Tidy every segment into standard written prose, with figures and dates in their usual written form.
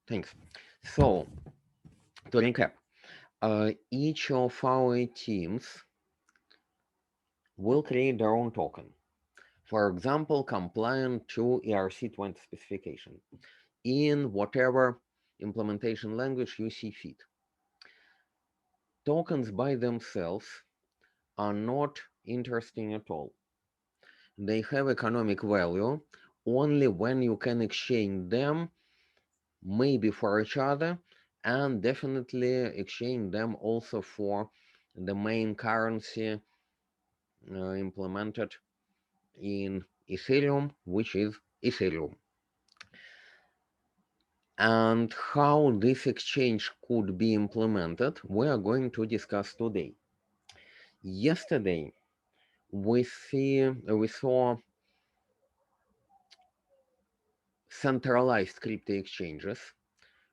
Thanks. So, to recap, each of our teams will create their own token. For example, compliant to ERC20 specification in whatever implementation language you see fit. Tokens by themselves are not interesting at all. They have economic value only when you can exchange them, maybe for each other, and definitely exchange them also for the main currency implemented in Ethereum, which is Ethereum. And how this exchange could be implemented, we are going to discuss today. Yesterday, we saw centralized crypto exchanges,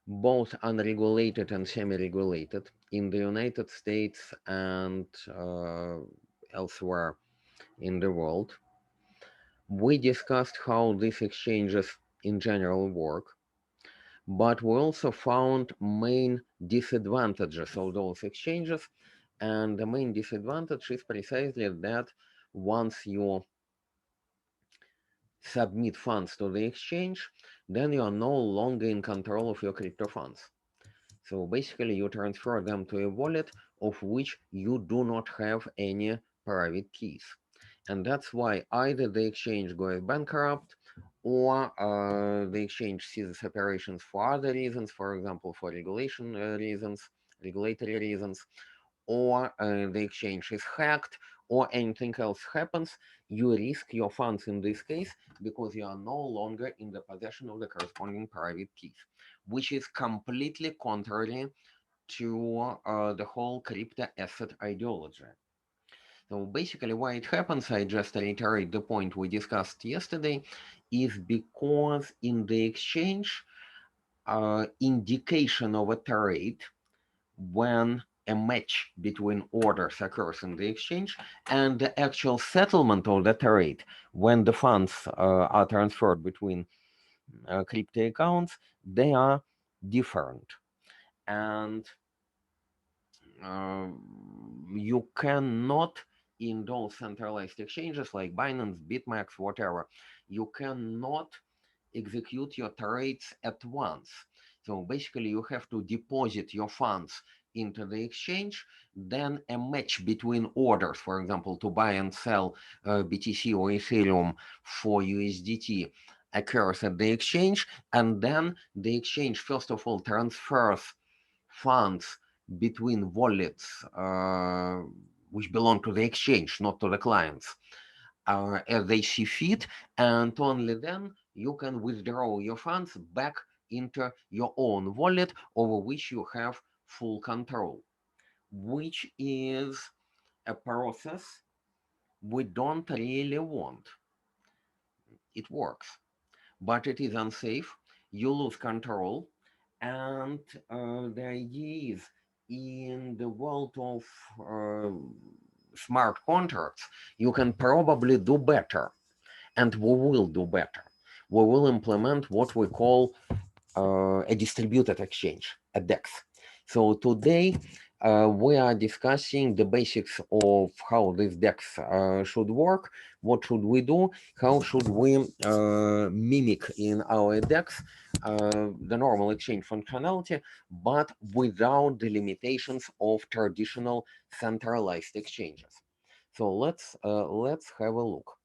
both unregulated and semi-regulated, in the United States and elsewhere in the world. We discussed how these exchanges in general work, but we also found main disadvantages of those exchanges, and the main disadvantage is precisely that once you submit funds to the exchange, then you are no longer in control of your crypto funds. So basically, you transfer them to a wallet of which you do not have any private keys. And that's why either the exchange goes bankrupt or the exchange ceases operations for other reasons, for example, for regulation reasons, regulatory reasons, or the exchange is hacked, or anything else happens, you risk your funds in this case because you are no longer in the possession of the corresponding private keys, which is completely contrary to the whole crypto asset ideology. So basically why it happens, I just reiterate the point we discussed yesterday, is because in the exchange, indication of a trade when a match between orders occurs in the exchange and the actual settlement of the trade when the funds are transferred between crypto accounts, they are different. And you cannot, in those centralized exchanges like Binance, BitMEX, whatever, you cannot execute your trades at once. So basically, you have to deposit your funds into the exchange, then a match between orders, for example, to buy and sell BTC or Ethereum for USDT occurs at the exchange, and then the exchange, first of all, transfers funds between wallets which belong to the exchange, not to the clients, as they see fit, and only then you can withdraw your funds back into your own wallet over which you have full control, which is a process we don't really want. It works, but it is unsafe. You lose control, and the idea is in the world of smart contracts, you can probably do better, and we will do better. We will implement what we call a distributed exchange, a DEX. So today we are discussing the basics of how this DEX should work, what should we do, how should we mimic in our DEX the normal exchange functionality, but without the limitations of traditional centralized exchanges. So let's have a look.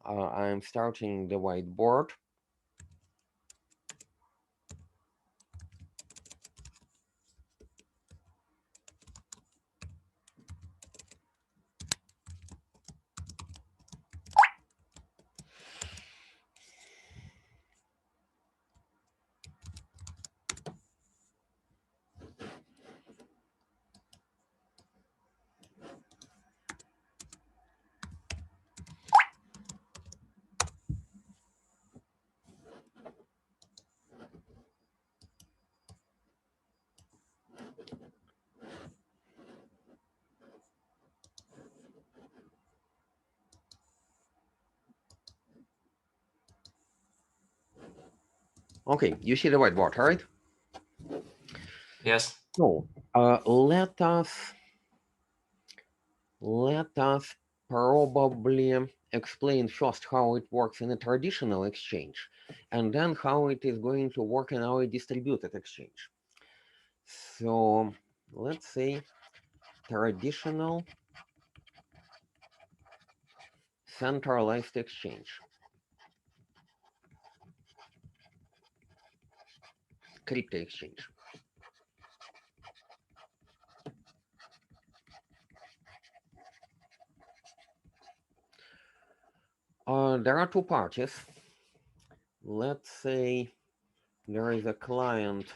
I'm starting the whiteboard. Okay, you see the whiteboard, right? Yes. So let us probably explain first how it works in a traditional exchange, and then how it is going to work in our distributed exchange. So let's say traditional centralized exchange, crypto exchange. There are two parties. Let's say there is a client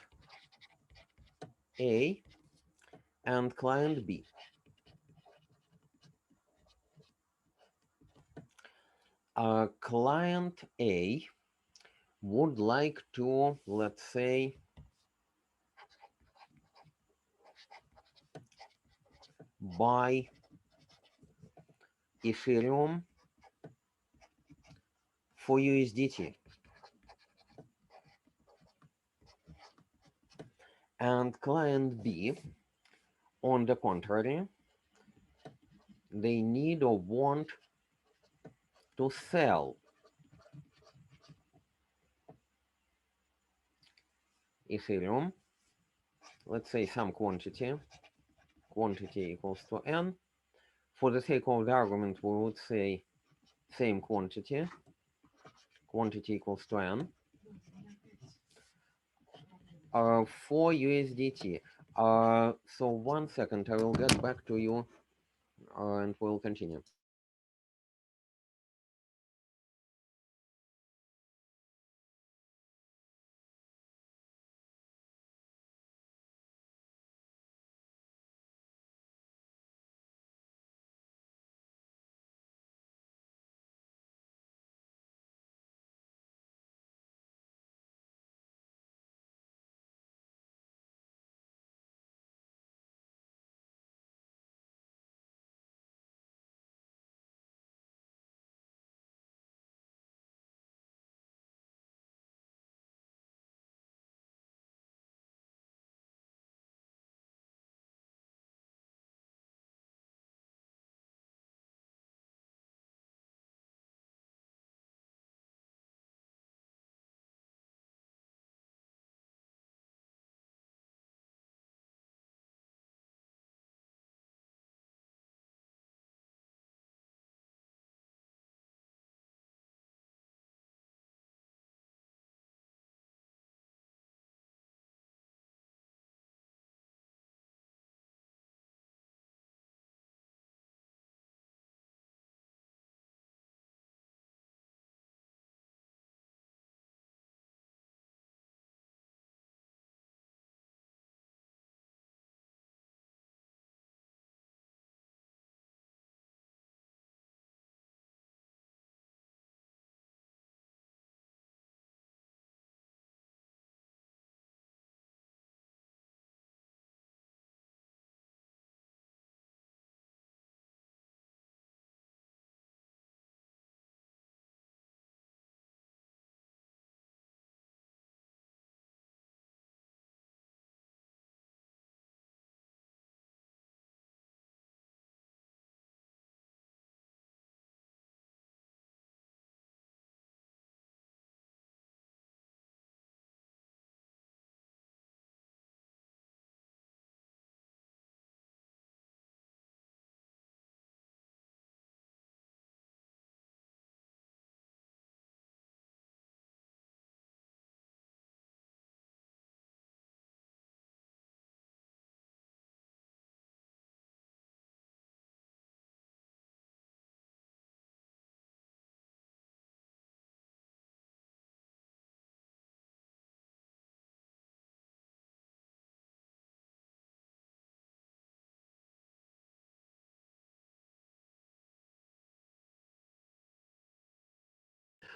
A and client B. Client A would like to, let's say, buy Ethereum for USDT. And client B, on the contrary, they need or want to sell Ethereum, let's say some quantity equals to N. For the sake of the argument, we would say same quantity equals to N, for USDT. So 1 second, I will get back to you and we'll continue.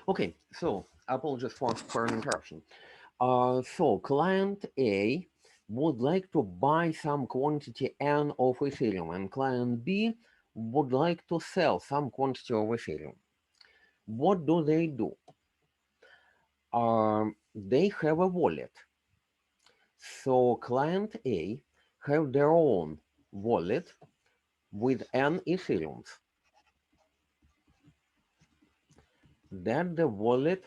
Okay, so apologies for an interruption. So client A would like to buy some quantity N of Ethereum, and client B would like to sell some quantity of Ethereum. What do they do? They have a wallet. So client A have their own wallet with n Ethereums. That the wallet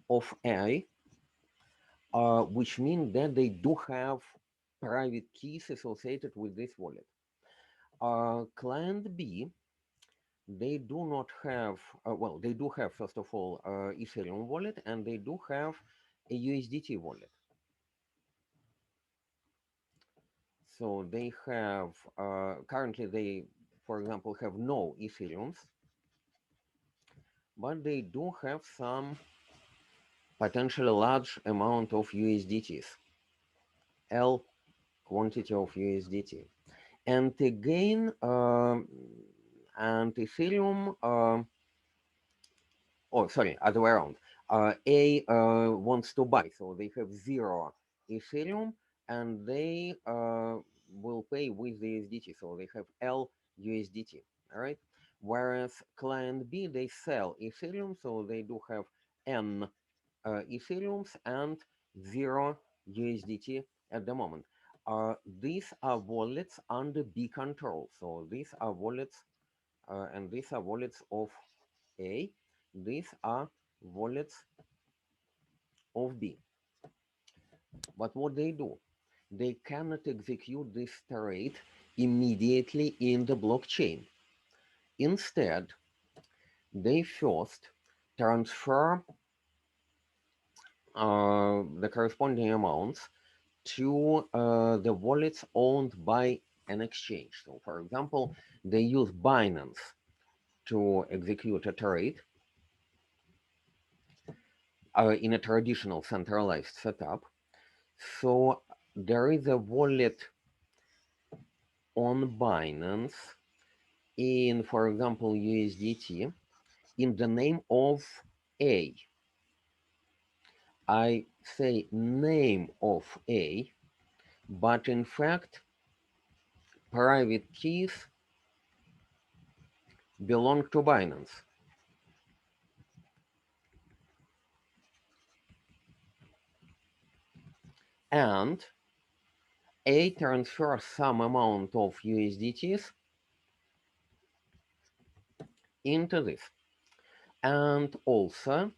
of A, which means that they do have private keys associated with this wallet. Client B, they do not have, well, they do have, first of all, Ethereum wallet, and they do have a USDT wallet. So they have, currently they, for example, have no Ethereums, but they do have some potentially large amount of USDTs, L quantity of USDT. And again, and Ethereum, oh, sorry, other way around. A wants to buy, so they have zero Ethereum, and they will pay with the USDT, so they have L USDT. All right. Whereas client B, they sell Ethereum, so they do have N Ethereums and zero USDT at the moment. These are wallets under B control. So these are wallets, and these are wallets of A. These are wallets of B. But what they do, they cannot execute this trade immediately in the blockchain. Instead, they first transfer the corresponding amounts to the wallets owned by an exchange. So, for example, they use Binance to execute a trade in a traditional centralized setup. So, there is a wallet on Binance in, for example, USDT in the name of A. I say name of A, but in fact, private keys belong to Binance. And A transfers some amount of USDTs into this. And also,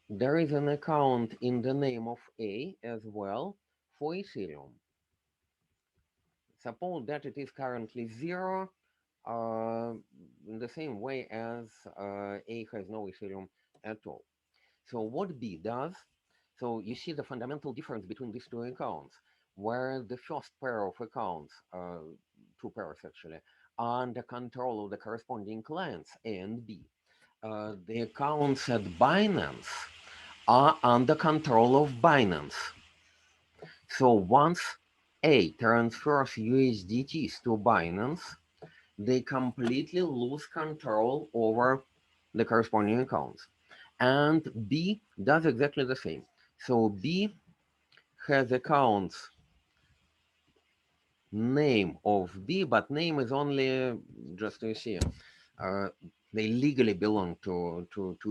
there is an account in the name of A as well for Ethereum. Suppose that it is currently zero, uh, in the same way as A has no Ethereum at all. So what B does, so you see the fundamental difference between these two accounts, where the first pair of accounts, two pairs actually, are under control of the corresponding clients A and B. The accounts at Binance are under control of Binance. So once A transfers USDTs to Binance, they completely lose control over the corresponding accounts. And B does exactly the same. So B has accounts name of B, but name is only, just to see, uh, they legally belong to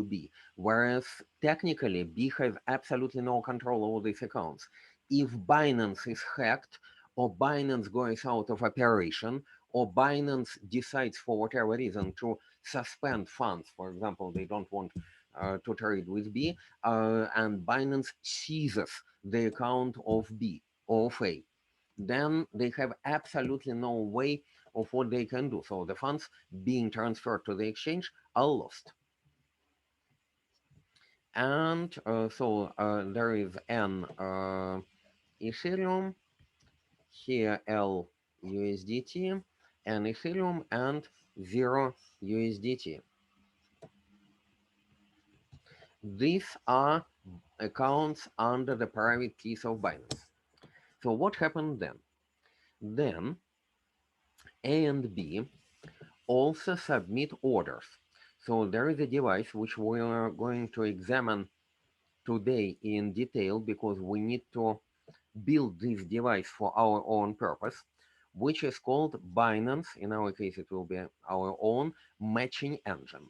B, whereas technically B has absolutely no control over these accounts. If Binance is hacked, or Binance goes out of operation, or Binance decides for whatever reason to suspend funds, for example, they don't want to trade with B, and Binance seizes the account of B or of A, then they have absolutely no way of what they can do. So the funds being transferred to the exchange are lost. And so there is an Ethereum, here L USDT, and Ethereum and 0 USDT. These are accounts under the private keys of Binance. So what happened then? Then A and B also submit orders. So there is a device which we are going to examine today in detail because we need to build this device for our own purpose, which is called Binance. In our case, it will be our own matching engine.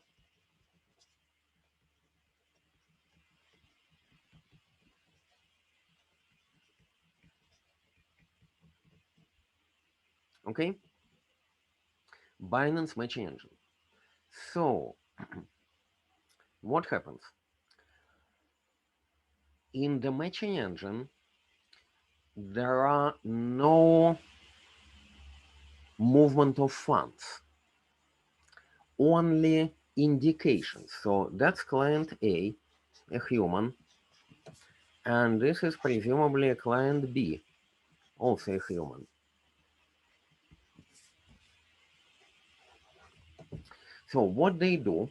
Okay, Binance matching engine. So what happens in the matching engine? There are no movement of funds, only indications. So that's client A, a human, and this is presumably a client B, also a human. So what they do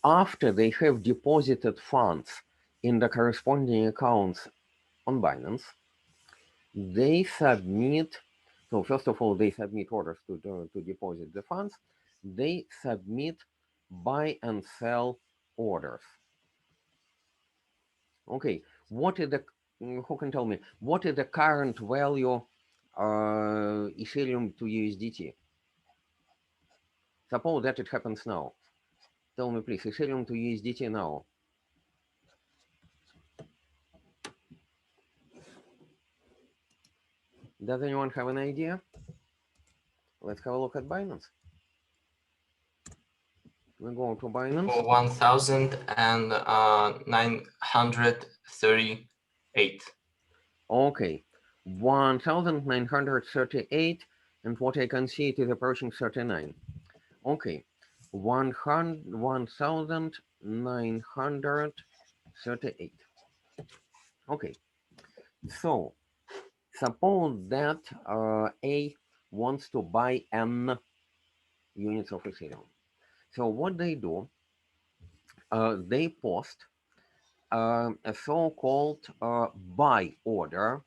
after they have deposited funds in the corresponding accounts on Binance, they submit. So first of all, they submit orders to deposit the funds. They submit buy and sell orders. Okay, what is the, who can tell me, what is the current value Ethereum to USDT? Suppose that it happens now. Tell me please, Ethereum to USDT now. Does anyone have an idea? Let's have a look at Binance. We go to Binance. 1,938. Okay, 1,938, and what I can see it is approaching 39. Okay, 1,938. Okay, so suppose that A wants to buy N units of Ethereum. So what they do, they post a so-called buy order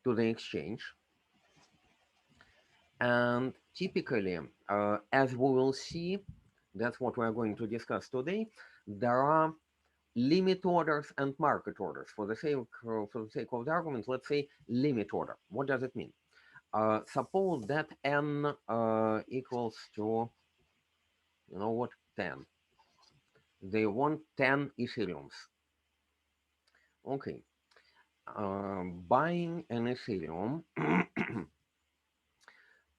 to the exchange. And typically, as we will see, that's what we're going to discuss today, there are limit orders and market orders. For the sake of the argument, let's say limit order. What does it mean? Suppose that n equals to, you know what, 10. They want 10 Ethereums. Okay, buying an Ethereum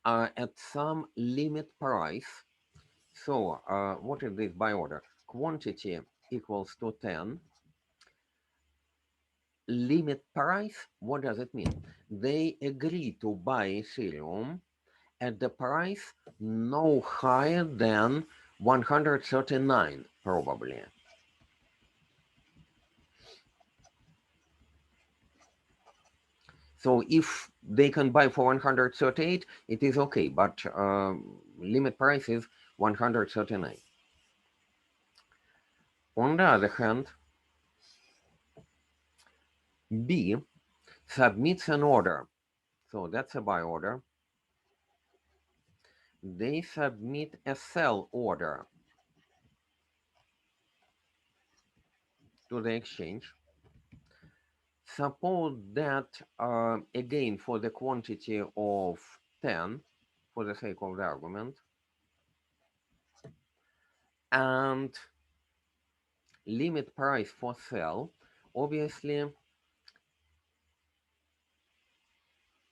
at some limit price. So what is this buy order? Quantity equals to 10. Limit price, what does it mean? They agree to buy Ethereum at the price no higher than 139, probably. So if they can buy for 138, it is okay, but limit price is 139. On the other hand, B submits an order. So that's a buy order. They submit a sell order to the exchange. Suppose that, again, for the quantity of 10, for the sake of the argument, and limit price for sell, obviously,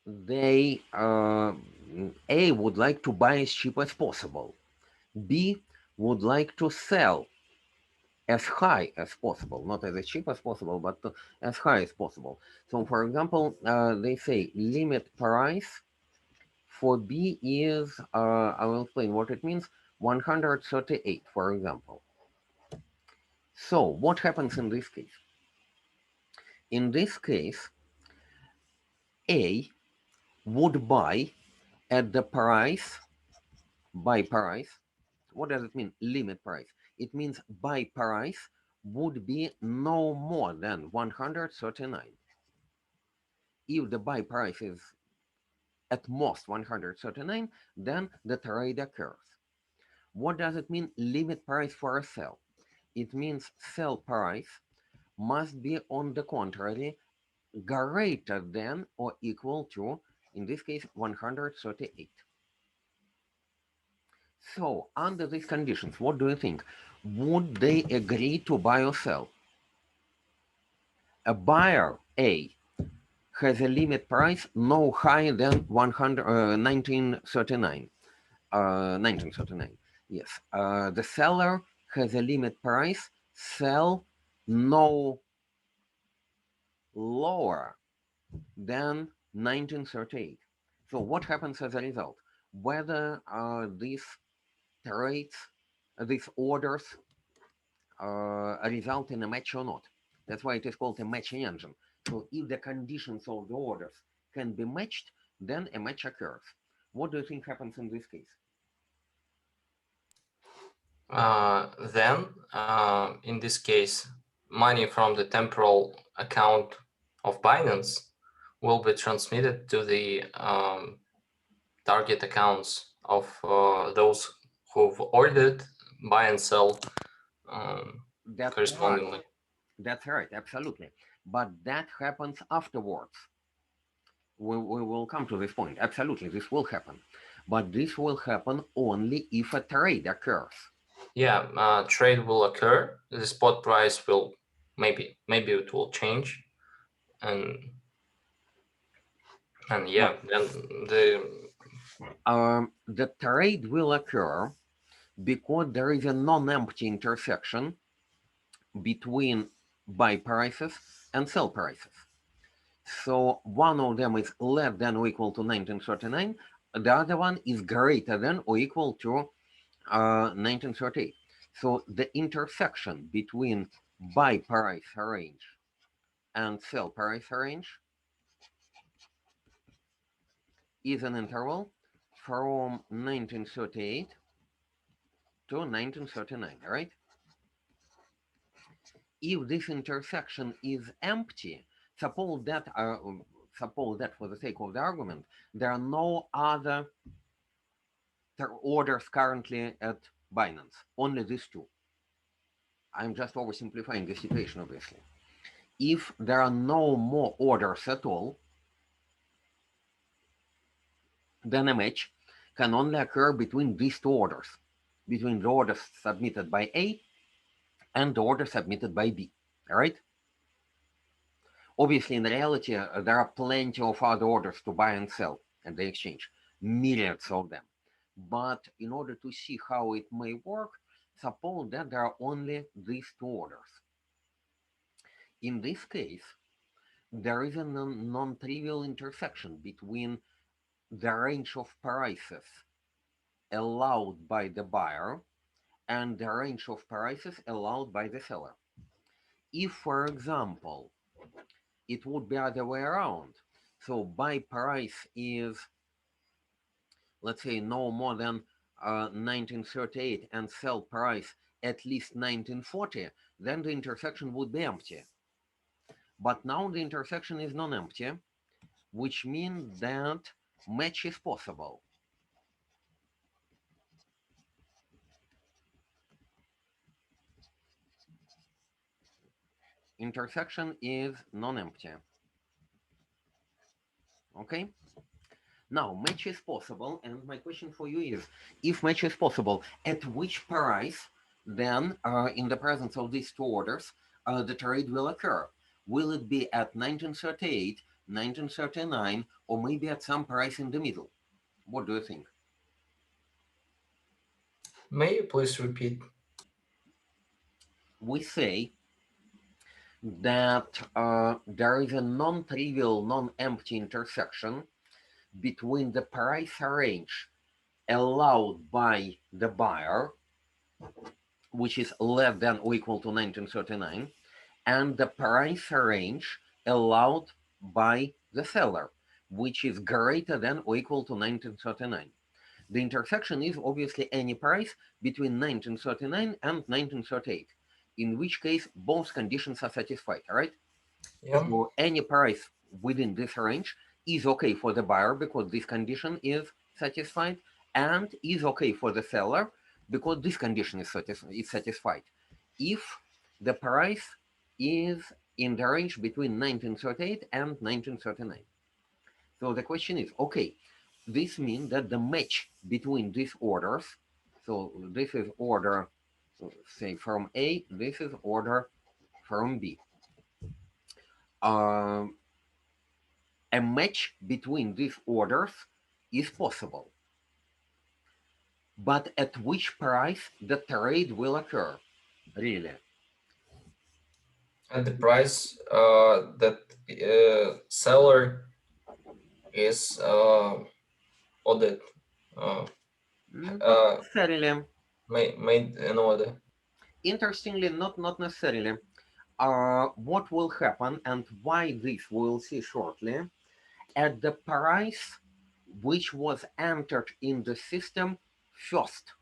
they, A, would like to buy as cheap as possible. B, would like to sell as high as possible, not as cheap as possible, but as high as possible. So, for example, they say limit price for B is, I will explain what it means, 138, for example. So, what happens in this case? In this case, A would buy at the price, buy price. What does it mean? Limit price. It means buy price would be no more than 139. If the buy price is at most 139, then the trade occurs. What does it mean, limit price for a sell? It means sell price must be, on the contrary, greater than or equal to, in this case, 138. So, under these conditions, what do you think? Would they agree to buy or sell? A buyer, A, has a limit price no higher than 1939. 1939. Yes. The seller has a limit price sell no lower than 1938. So what happens as a result? Whether these trades, these orders result in a match or not. That's why it is called a matching engine. So if the conditions of the orders can be matched, then a match occurs. What do you think happens in this case? Then, in this case, money from the temporal account of Binance will be transmitted to the target accounts of those who've ordered, buy and sell That's right. correspondingly. That's right, absolutely. But that happens afterwards. We will come to this point. Absolutely, this will happen. But this will happen only if a trade occurs. Yeah, trade will occur. The spot price will maybe it will change, and Well, yeah, then the the trade will occur because there is a non-empty intersection between buy prices and sell prices. So one of them is less than or equal to 1939. The other one is greater than or equal to 1938. So the intersection between buy price range and sell price range is an interval from 1938 to 1939, right? If this intersection is empty, suppose that for the sake of the argument, there are no other orders currently at Binance, only these two. I'm just oversimplifying the situation, obviously. If there are no more orders at all, then a match can only occur between these two orders, between the order submitted by A and the order submitted by B. All right? Obviously, in reality, there are plenty of other orders to buy and sell at the exchange, myriads of them. But in order to see how it may work, suppose that there are only these two orders. In this case, there is a non-trivial intersection between the range of prices allowed by the buyer and the range of prices allowed by the seller. If, for example, it would be other way around, so buy price is, let's say, no more than 1938 and sell price at least 1940, then the intersection would be empty. But now the intersection is non-empty, which means that match is possible. Intersection is non-empty. Okay? Now, match is possible, and my question for you is, if match is possible, at which price then, in the presence of these two orders, the trade will occur? Will it be at 1938, 1939, or maybe at some price in the middle? What do you think? may you please repeat? We say that there is a non-trivial, non-empty intersection between the price range allowed by the buyer, which is less than or equal to 1939, and the price range allowed by the seller, which is greater than or equal to 1939. The intersection is obviously any price between 1939 and 1938, in which case both conditions are satisfied, right? Yeah. So any price within this range is okay for the buyer because this condition is satisfied, and is okay for the seller because this condition is satisfied. If the price is in the range between 1938 and 1939. So the question is, okay, this means that the match between these orders, so this is order, say, from A, this is order from B. Um, A match between these orders is possible, but at which price the trade will occur, really? At the price that seller is ordered, uh, Not uh, necessarily. made an order. Interestingly, not necessarily. What will happen and why this we'll see shortly, at the price which was entered in the system first.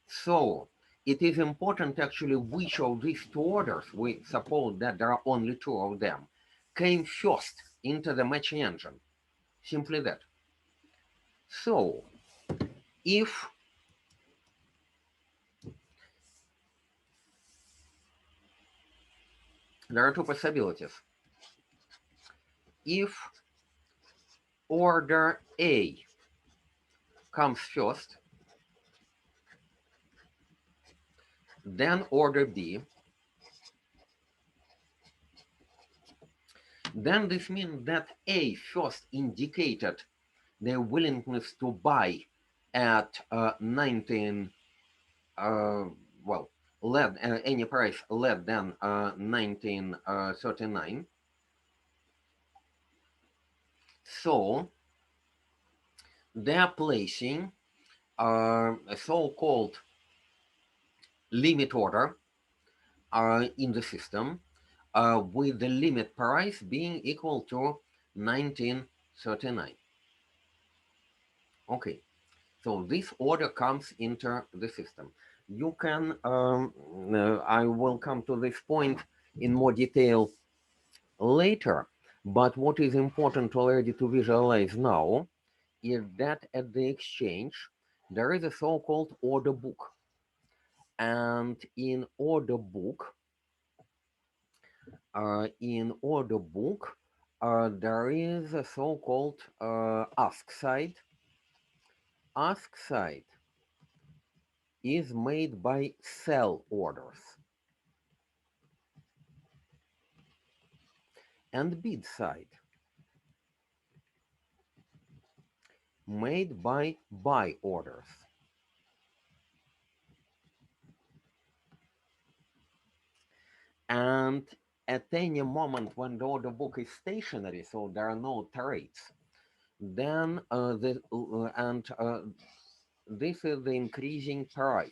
So it is important actually which of these two orders, we suppose that there are only two of them, came first into the matching engine. Simply that. So if there are two possibilities, if order A comes first, then order B, then this means that A first indicated their willingness to buy at 19, uh, well, any price less than 1939. So they are placing a so-called limit order in the system with the limit price being equal to 1939. Okay, so this order comes into the system. You can, I will come to this point in more detail later, but what is important already to visualize now is that at the exchange, there is a so-called order book. And in order book, there is a so-called ask side. Ask side is made by sell orders, and bid side made by buy orders. And at any moment when the order book is stationary, so there are no trades, then this is the increasing price.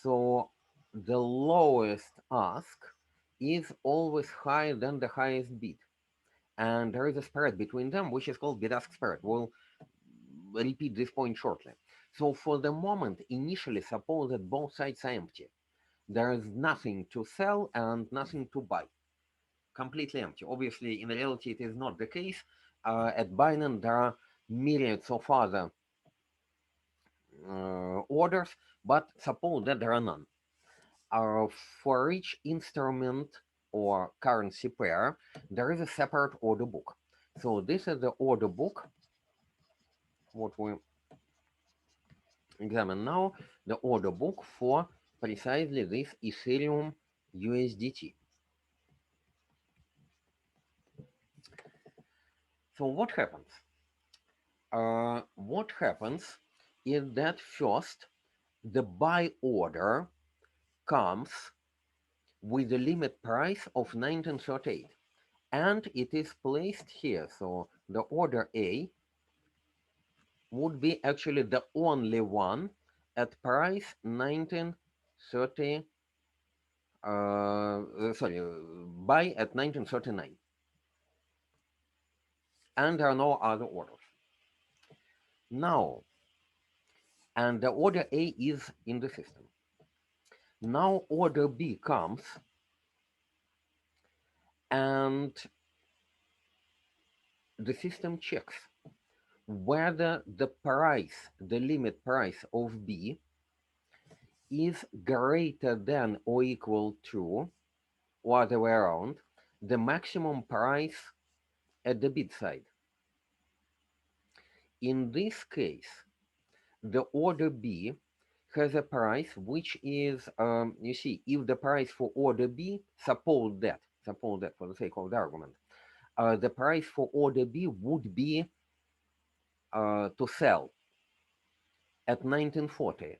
So the lowest ask is always higher than the highest bid. And there is a spread between them, which is called bid-ask spread. We'll repeat this point shortly. So for the moment, initially, suppose that both sides are empty. There is nothing to sell and nothing to buy. Completely empty. Obviously, in reality, it is not the case. At Binance, there are myriads of other orders, but suppose that there are none. For each instrument or currency pair, there is a separate order book. So this is the order book, what we examine now, the order book for precisely this Ethereum USDT. So what happens? What happens is that first, the buy order comes with the limit price of 1938, and it is placed here. So the order A would be actually the only one at price 1930, buy at 1939. And there are no other orders. Now, and the order A is in the system. Now order B comes, and the system checks whether the price, the limit price of B is greater than or equal to, or the way around, the maximum price at the bid side. In this case, the order B has a price which is, you see, if the price for order B, suppose that for the sake of the argument, the price for order B would be to sell at 1940.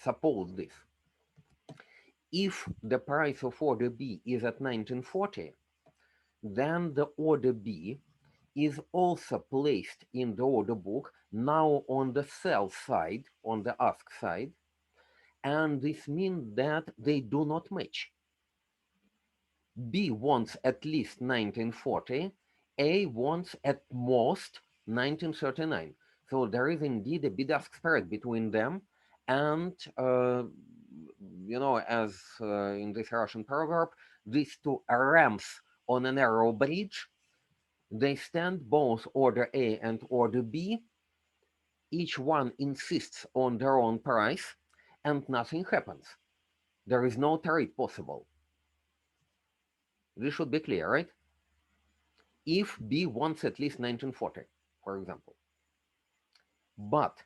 Suppose this. If the price of order B is at 1940, then the order B is also placed in the order book now on the sell side, on the ask side, and this means that they do not match. B wants at least 1940, A wants at most 1939. So there is indeed a bid-ask spread between them, and as in this Russian proverb, these two rams on a narrow bridge, they stand both order A and order B. Each one insists on their own price, and nothing happens. There is no trade possible. This should be clear, right? If B wants at least 1940, for example. But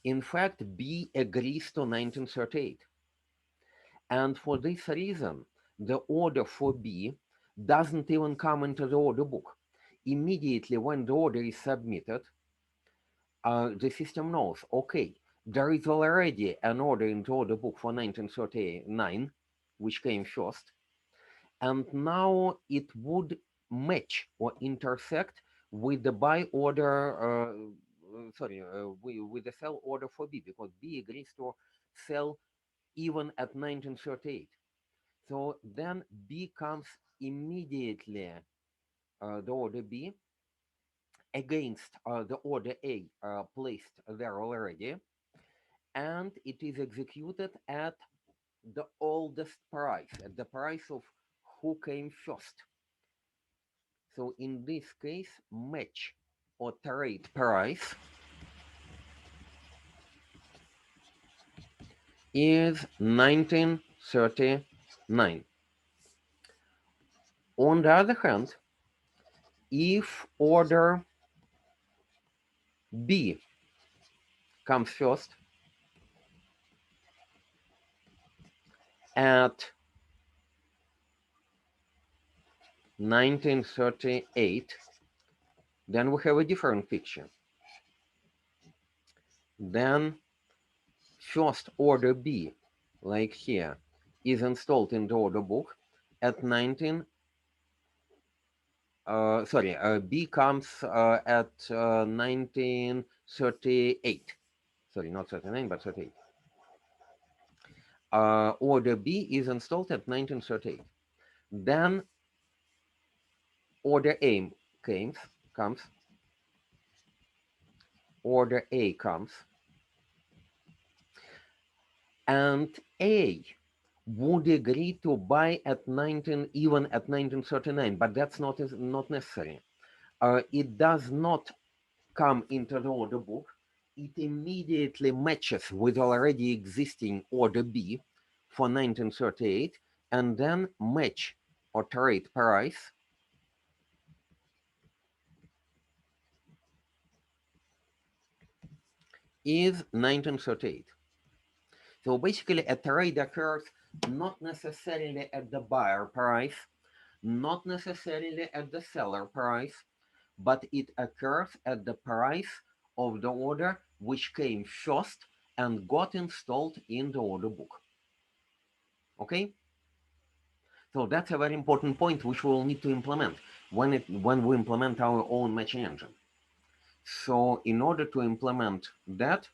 in fact, B agrees to 1938. And for this reason, the order for B doesn't even come into the order book. Immediately when the order is submitted, the system knows, okay, there is already an order in the order book for 1939, which came first, and now it would match or intersect with the buy order, with the sell order for B, because B agrees to sell even at 1938. So then B comes immediately, the order B, against the order A placed there already, and it is executed at the oldest price, at the price of who came first. So in this case, match or trade price is 1939. On the other hand, if order B comes first at 1938, then we have a different picture. Then first order B, like here, is installed in the order book at 19. B comes at 1938. Sorry, not 39, but 38. Order B is installed at 1938. Then order A comes, order A comes, and A would agree to buy at 19, even at 1939, but that's not necessary. It does not come into the order book. It immediately matches with already existing order B for 1938, and then match or trade price is 1938. So basically a trade occurs not necessarily at the buyer price, not necessarily at the seller price, but it occurs at the price of the order which came first and got installed in the order book. Okay? So that's a very important point which we'll need to implement when we implement our own matching engine. So in order to implement that,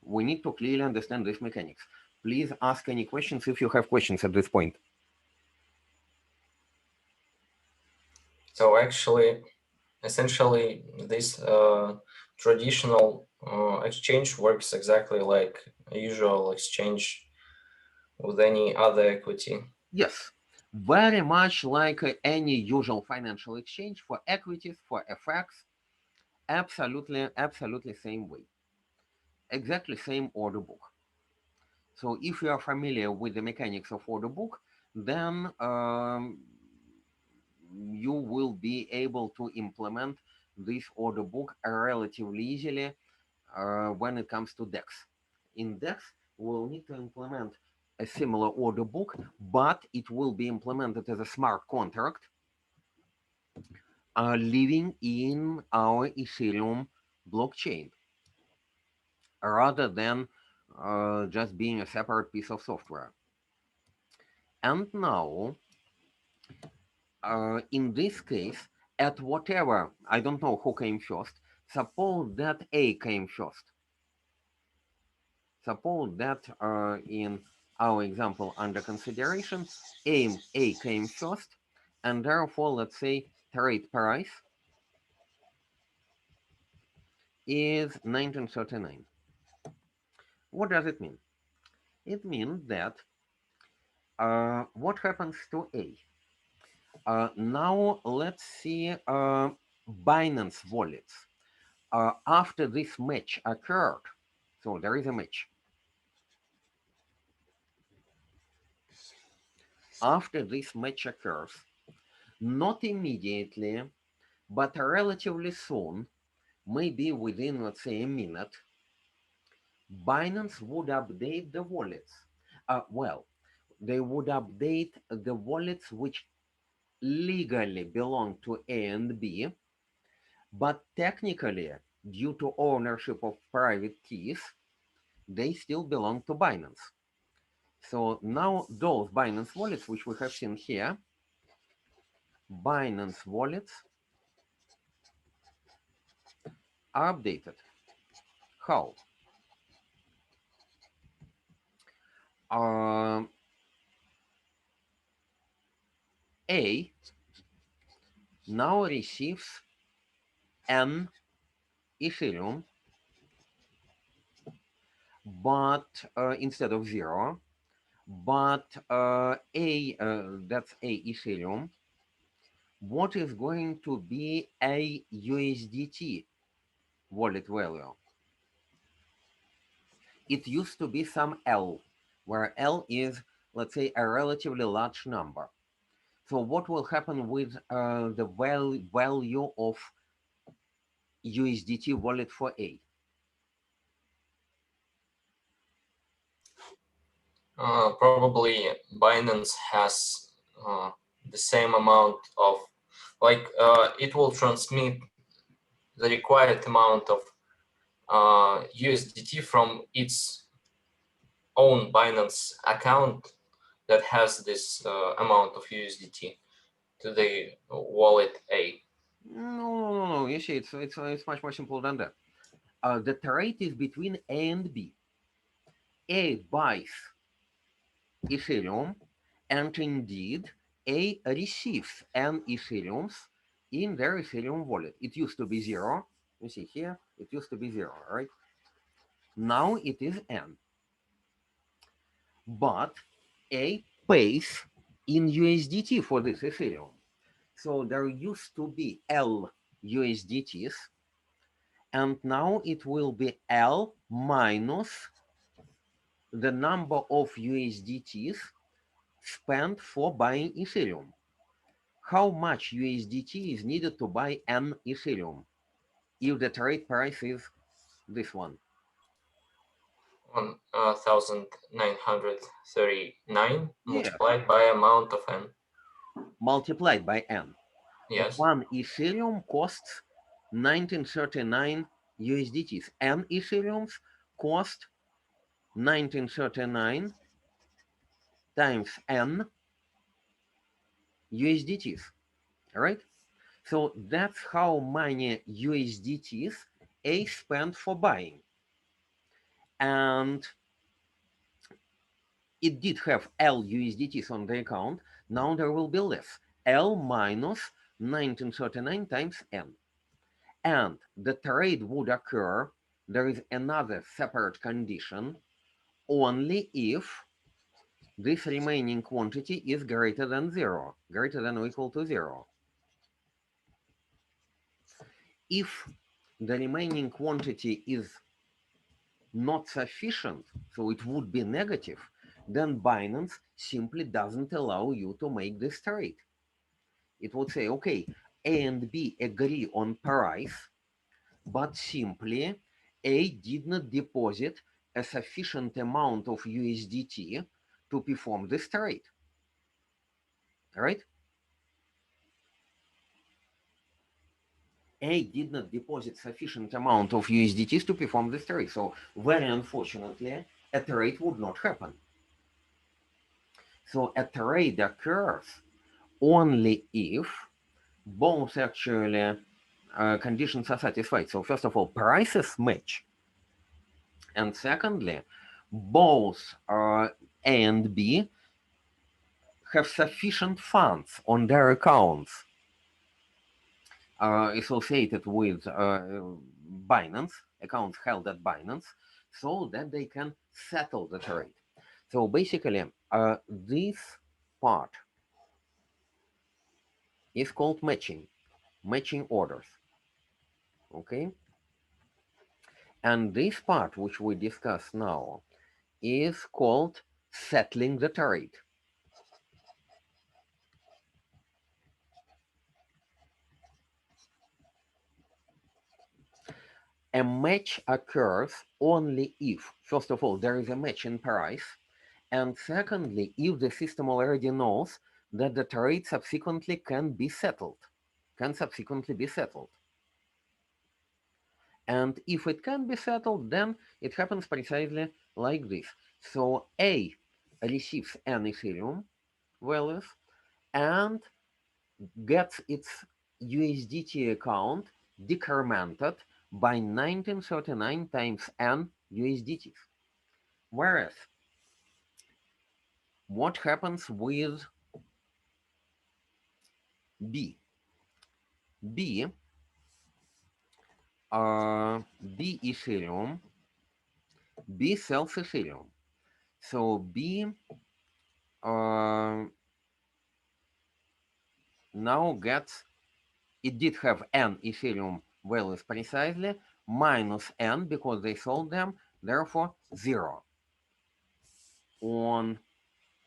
we need to clearly understand these mechanics. Please ask any questions if you have questions at this point. So actually, essentially, this traditional exchange works exactly like a usual exchange with any other equity. Yes, very much like any usual financial exchange for equities, for FX, absolutely same way. Exactly same order book. So if you are familiar with the mechanics of order book, then you will be able to implement this order book relatively easily when it comes to DEX. In DEX, we'll need to implement a similar order book, but it will be implemented as a smart contract living in our Ethereum blockchain rather than just being a separate piece of software. And now, in this case, at whatever, I don't know who came first, suppose that A came first. Suppose that in our example under consideration, A came first, and therefore, let's say trade price is 1939. What does it mean? It means that what happens to A? Now let's see Binance wallets. After this match occurred, so there is a match. After this match occurs, not immediately, but relatively soon, maybe within, let's say, a minute, Binance would update the wallets. Well, they would update the wallets which legally belong to A and B, but technically, due to ownership of private keys, they still belong to Binance. So now those Binance wallets, which we have seen here, Binance wallets are updated. How? Um, A now receives an Ethereum, but instead of 0, but that's a Ethereum, what is going to be a USDT wallet value? It used to be some L, where L is, let's say, a relatively large number. So what will happen with the value of USDT wallet for A? Probably Binance has the same amount of, like, it will transmit the required amount of USDT from its own Binance account that has this amount of USDT to the wallet A. No. You see, it's much more simple than that. The trade is between A and B. A buys Ethereum, and indeed, A receives an Ethereum in their Ethereum wallet. It used to be 0. You see here, it used to be 0, right? Now it is N. But A pays in USDT for this Ethereum. So there used to be L USDTs, and now it will be L minus the number of USDTs spent for buying Ethereum. How much USDT is needed to buy an Ethereum if the trade price is this one? 1939 Yeah, multiplied by amount of N. multiplied by N. Yes. One Ethereum costs 1939 USDTs. N Ethereums cost 1939 times N USDTs, right? So that's how many USDTs A spent for buying. And it did have L USDTs on the account. Now there will be less. L minus 1939 times N. And the trade would occur, there is another separate condition, only if this remaining quantity is greater than 0, greater than or equal to 0. If the remaining quantity is not sufficient, so it would be negative, then Binance simply doesn't allow you to make this trade. It would say, okay, A and B agree on price, but simply A did not deposit a sufficient amount of USDT to perform this trade, right? A did not deposit sufficient amount of USDTs to perform this trade, so very unfortunately, a trade would not happen. So a trade occurs only if both actually conditions are satisfied. So first of all, prices match, and secondly, both A and B have sufficient funds on their accounts associated with Binance, accounts held at Binance, so that they can settle the trade. So basically, this part is called matching orders. Okay, and this part, which we discuss now, is called settling the trade. A match occurs only if, first of all, there is a match in price, and secondly, if the system already knows that the trade subsequently can subsequently be settled. And if it can be settled, then it happens precisely like this. So A receives an Ethereum values and gets its USDT account decremented by 1939 times n USDTs. Whereas, what happens with B? B, B Ethereum, B sells Ethereum. So B uh, now gets, it did have n Ethereum values precisely, minus n because they sold them, therefore 0 on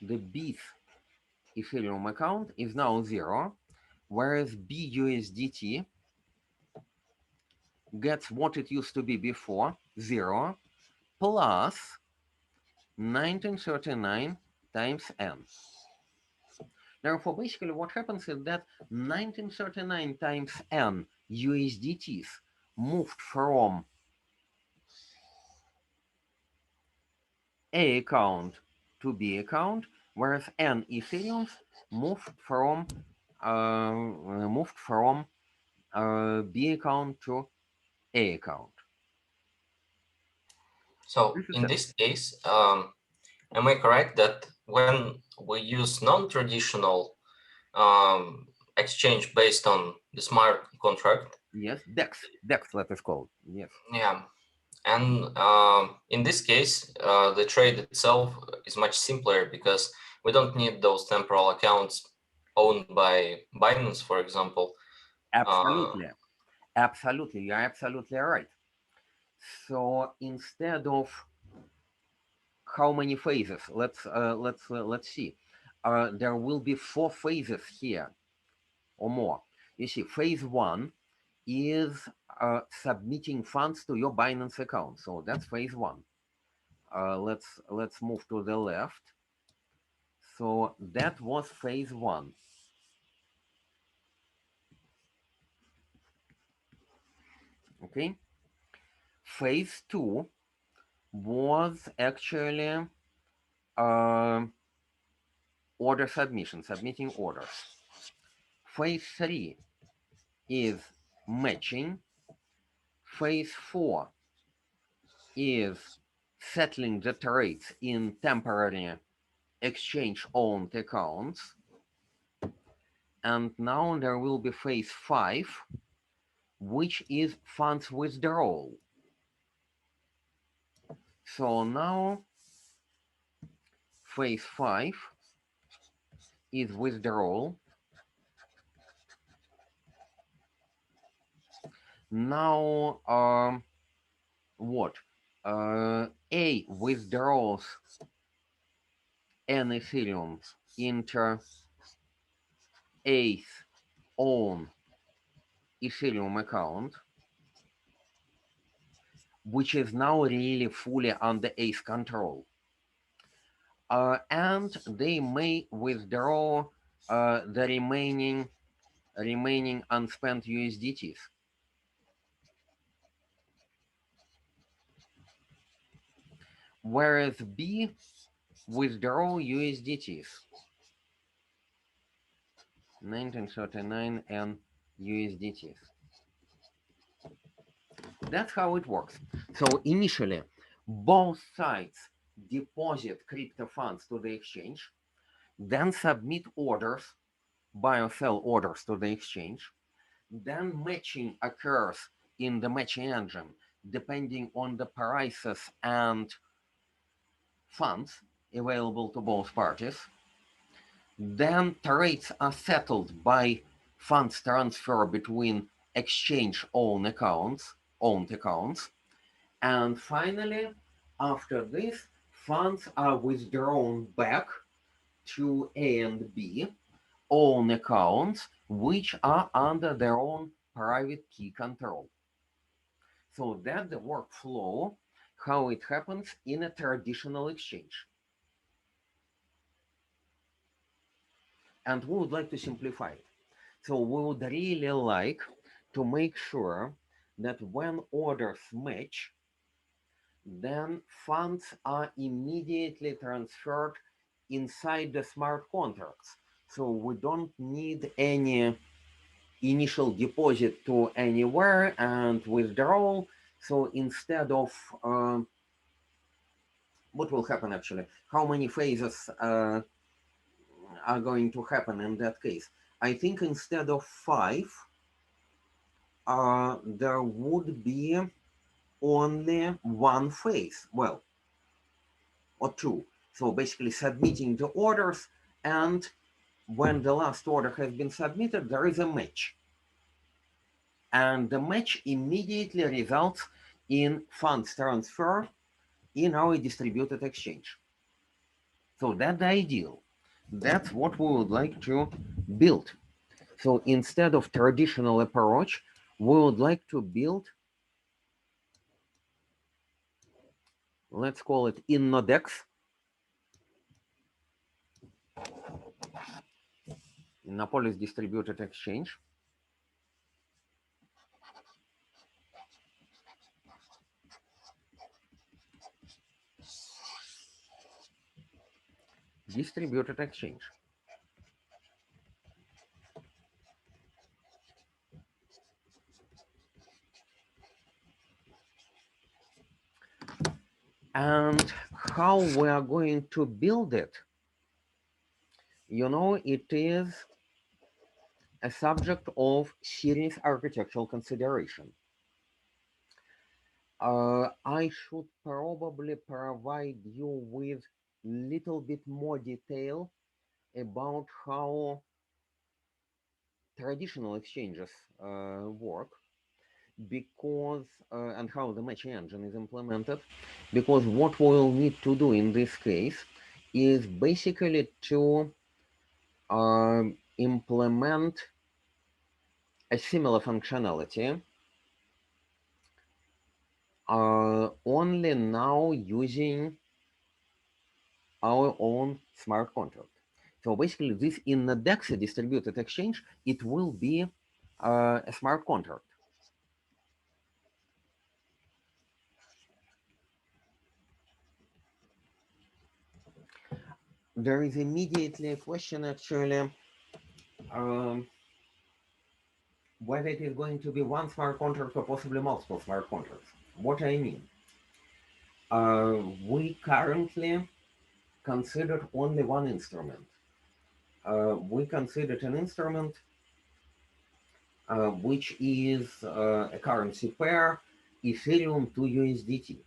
the B's Ethereum account is now 0, whereas BUSDT gets what it used to be before, 0, plus 1939 times n. Therefore, basically what happens is that 1939 times n USDTs moved from A account to B account, whereas n Ethereums moved from B account to A account. So in this case, am I correct that when we use non-traditional exchange based on the smart contract? Yes, DEX, let us call it. Yes. Yeah, and in this case, the trade itself is much simpler because we don't need those temporal accounts owned by Binance, for example. Absolutely. Absolutely. You're absolutely right. So instead of how many phases? Let's see. There will be 4 phases here or more. You see, phase 1 is submitting funds to your Binance account. So that's phase 1. Let's move to the left. So that was phase 1. Okay. Phase 2 was actually uh, order submission, submitting orders. Phase 3 is matching. Phase 4 is settling the trades in temporary exchange-owned accounts. And now there will be phase 5, which is funds withdrawal. So now phase 5 is withdrawal. Now what? A withdraws an Ethereum into A's own Ethereum account, which is now really fully under A's control. and they may withdraw the remaining unspent USDTs. Whereas B, withdraw USDTs, 1939 and USDTs. That's how it works. So initially, both sides deposit crypto funds to the exchange, then submit orders, buy or sell orders to the exchange. Then matching occurs in the matching engine depending on the prices and funds available to both parties. Then trades are settled by funds transfer between exchange owned accounts. And finally, after this, funds are withdrawn back to A and B own accounts, which are under their own private key control. So that's the workflow, how it happens in a traditional exchange. And we would like to simplify it. So we would really like to make sure that when orders match, then funds are immediately transferred inside the smart contracts. So we don't need any initial deposit to anywhere and withdrawal. So instead of what will happen actually? How many phases are going to happen in that case? I think instead of 5, there would be only one phase. Well, or 2. So basically submitting the orders, and when the last order has been submitted, there is a match. And the match immediately results in funds transfer in our distributed exchange. So that's the ideal. That's what we would like to build. So instead of traditional approach, we would like to build, let's call it Innodex, Innopolis Distributed Exchange. Distributed exchange. And how we are going to build it, it is a subject of serious architectural consideration. I should probably provide you with little bit more detail about how traditional exchanges work, because and how the matching engine is implemented, because what we'll need to do in this case is basically to implement a similar functionality, only now using our own smart contract. So basically, this in the DEX distributed exchange, it will be a smart contract. There is immediately a question actually, whether it is going to be one smart contract or possibly multiple smart contracts. What I mean, we currently considered only one instrument. We considered an instrument which is a currency pair, Ethereum to USDT.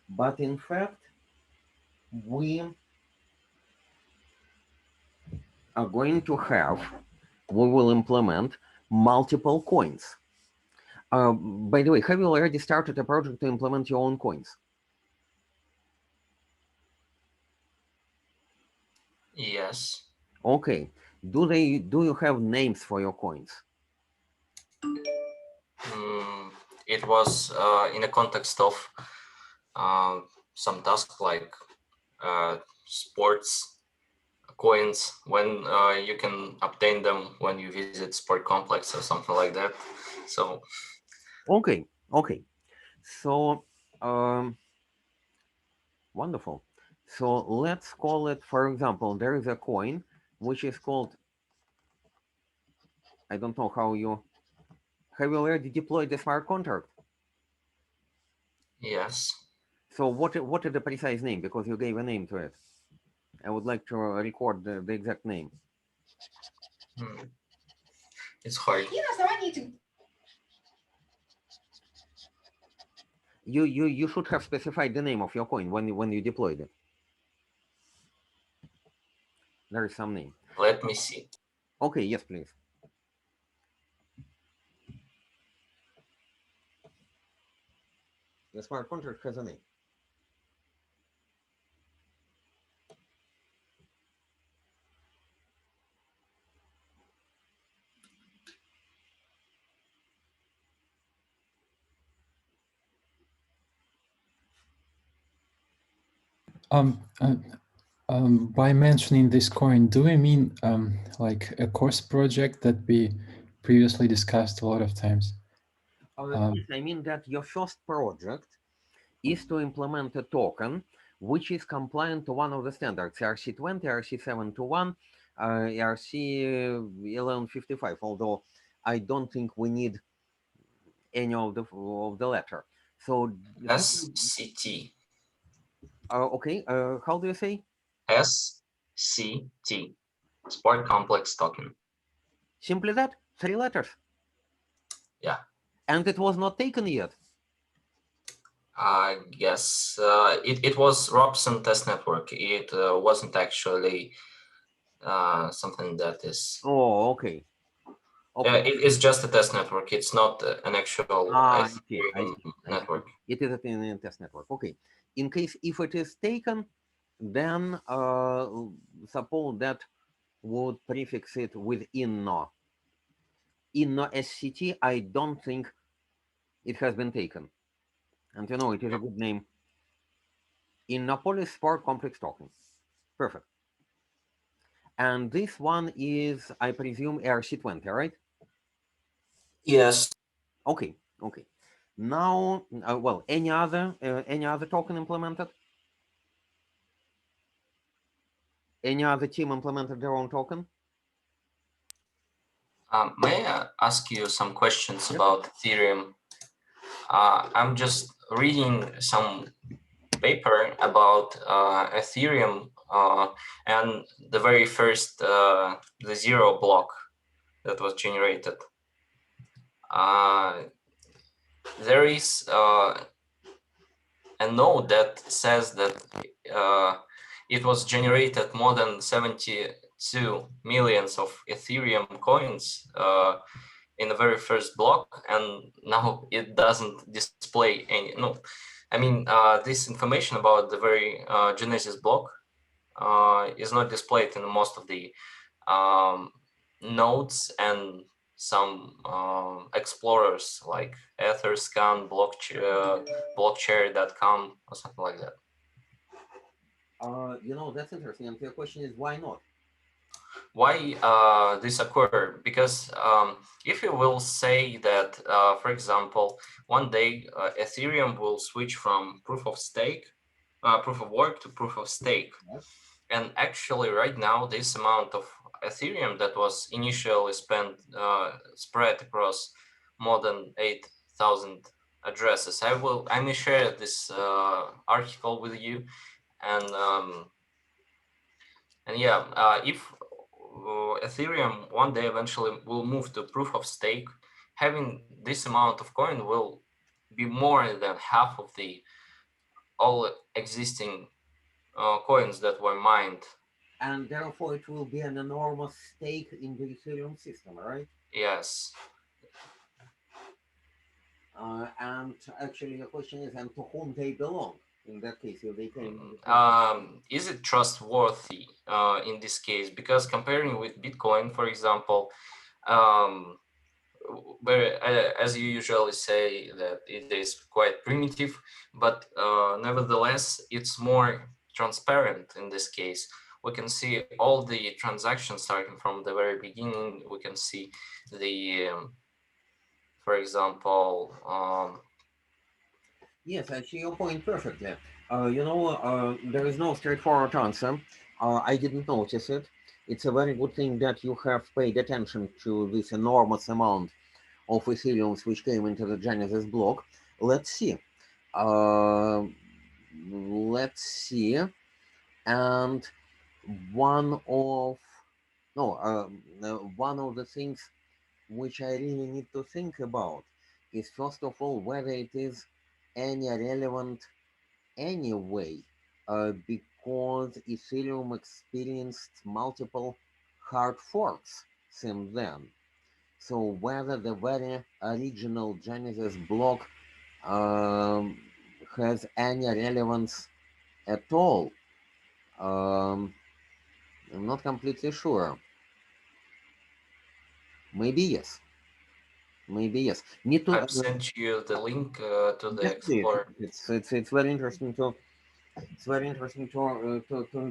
But in fact, we are going to have, we will implement multiple coins. By the way, have you already started a project to implement your own coins? Yes. Okay. Do you have names for your coins? It was in a context of some task like sports coins when you can obtain them when you visit sport complex or something like that. So Okay, okay. So, wonderful. So let's call it, for example, there is a coin which is called, I don't know how you, have you already deployed the smart contract? yes. So what is the precise name? Because you gave a name to it. I would like to record the exact name. Hmm. It's hard. You should have specified the name of your coin when you deployed it. There is some name. Let me see. Okay, yes, please. The smart contract has a name. By mentioning this coin, do we mean like a course project that we previously discussed a lot of times? Yes, I mean that your first project is to implement a token which is compliant to one of the standards, ERC20, ERC721, ERC 1155, although I don't think we need any of the latter. So, SCT. okay, how do you say? SCT. Sport complex token. Simply that, 3 letters. Yeah. And it was not taken yet. I guess it was Robson test network. It wasn't actually something that is. Oh, okay. Okay. It is just a test network. It's not an actual I see. I Ethereum see. I see. network. It is a test network. Okay. In case if it is taken, then suppose that would prefix it with inno. Inno SCT. I don't think it has been taken. And you know, it is a good name. Innopolis Sport Complex Token. Perfect. And this one is, I presume, ERC20, right? Yes. Okay. Okay. Now, well, any other token implemented? Any other team implemented their own token? May I ask you some questions Yep. about Ethereum? I'm just reading some paper about Ethereum and the very first the zero block that was generated. There is a node that says that it was generated more than 72 millions of Ethereum coins in the very first block, and now it doesn't display any. No, I mean this information about the very Genesis block is not displayed in most of the nodes and some explorers like Etherscan, blockchair.com or something like that. You know, that's interesting. And the question is, why not? Why this occur? Because if you will say that, for example, one day Ethereum will switch from proof of work to proof of stake. Yes. And actually right now, this amount of Ethereum that was initially spread across more than 8,000 addresses. I may share this article with you, and yeah, if Ethereum one day eventually will move to proof of stake, having this amount of coin will be more than half of the all existing coins that were mined. And therefore, it will be an enormous stake in the Ethereum system, right? Yes. And actually, the question is, and to whom they belong? In that case, if they came. Is it trustworthy in this case? Because comparing with Bitcoin, for example, where as you usually say that it is quite primitive, but nevertheless it's more transparent in this case. We can see all the transactions starting from the very beginning. We can see the, for example, Yes, I see your point perfectly. There is no straightforward answer. I didn't notice it. It's a very good thing that you have paid attention to this enormous amount of Ethereums which came into the Genesis block. Let's see. Uh, let's see. And one of no, one of the things which I really need to think about is first of all whether it is any relevant anyway, because Ethereum experienced multiple hard forks since then. So whether the very original Genesis block um, has any relevance at all, um, I'm not completely sure. Maybe yes. Maybe yes. Need to. I've sent you the link to the Yes, please. Explorer. It's very interesting to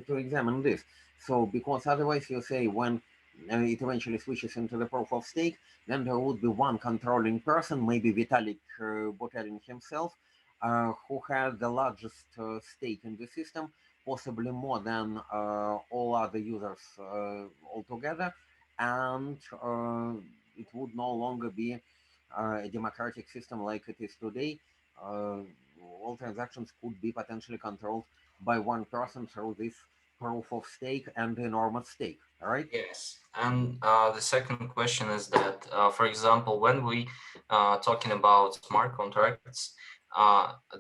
to examine this. So because otherwise you say when it eventually switches into the proof of stake, then there would be one controlling person, maybe Vitalik Buterin himself, who has the largest stake in the system, possibly more than all other users altogether, and it would no longer be a democratic system like it is today. Uh, all transactions could be potentially controlled by one person through this proof of stake and enormous stake, all right? Yes, and the second question is that, for example, when we talking about smart contracts,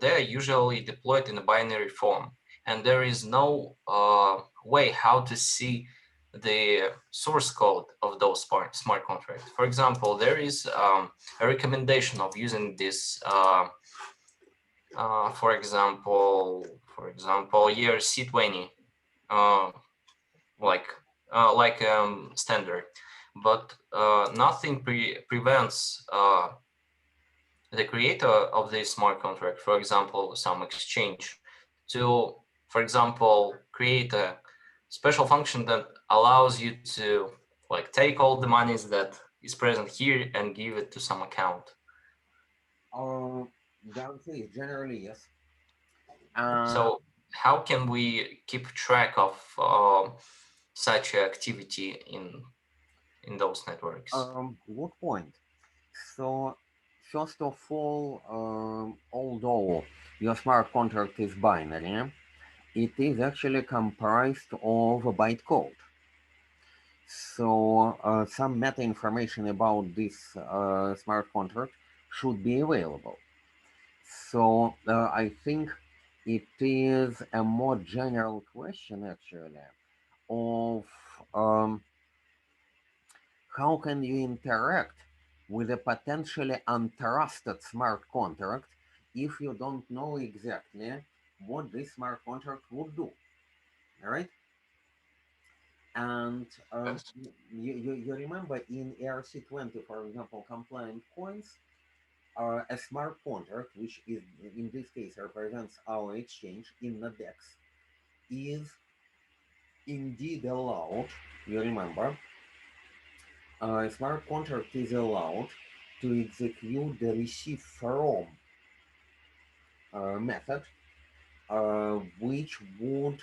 they are usually deployed in a binary form, and there is no way how to see the source code of those smart contracts. For example, there is a recommendation of using this, for example, ERC20. Like standard, but nothing prevents the creator of this smart contract, for example, some exchange, to, for example, create a special function that allows you to like take all the monies that is present here and give it to some account. The answer is generally yes. So how can we keep track of such activity in those networks? Good point. So, first of all, although your smart contract is binary, it is actually comprised of a bytecode. So, some meta information about this smart contract should be available. So, I think it is a more general question, actually, of um, how can you interact with a potentially untrusted smart contract if you don't know exactly what this smart contract would do, all right? And Yes. you remember in ERC20, for example, compliant coins, a smart contract, which is in this case represents our exchange in the DEX, is indeed allowed. You remember, a smart contract is allowed to execute the receive from method, which would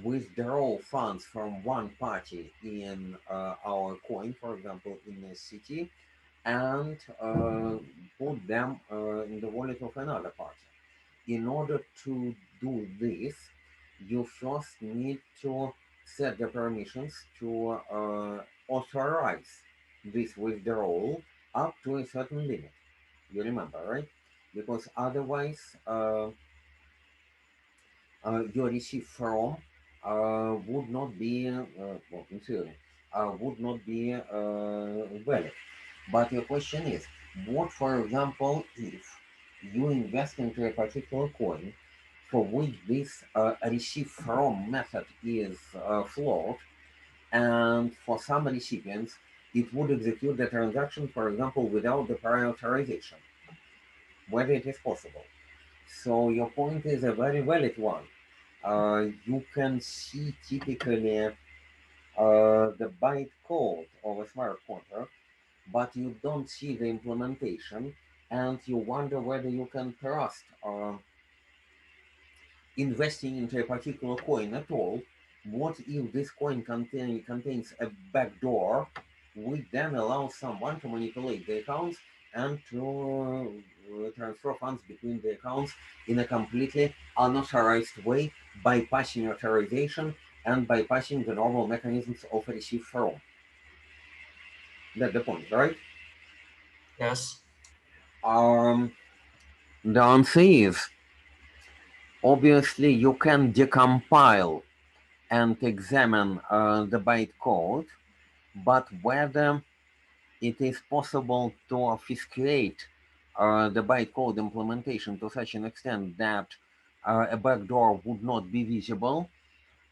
withdraw funds from one party in our coin, for example, in a city, and put them in the wallet of another party. In order to do this, you first need to set the permissions to authorize this withdrawal up to a certain limit. You remember, right? Because otherwise, your receive from would not be, well, in theory, would not be valid. But your question is, what, for example, if you invest into a particular coin for which this receive from method is flawed, and for some recipients, it would execute the transaction, for example, without the prior authorization, whether it is possible. So your point is a very valid one. You can see typically the bytecode of a smart contract, but you don't see the implementation, and you wonder whether you can trust investing into a particular coin at all. What if this coin contains a backdoor, which then allows someone to manipulate the accounts and to transfer funds between the accounts in a completely unauthorized way, bypassing authorization and bypassing the normal mechanisms of receive from? That's the point, right? Yes. Um, the answer is obviously you can decompile and examine the bytecode, but whether it is possible to obfuscate the bytecode implementation to such an extent that a backdoor would not be visible,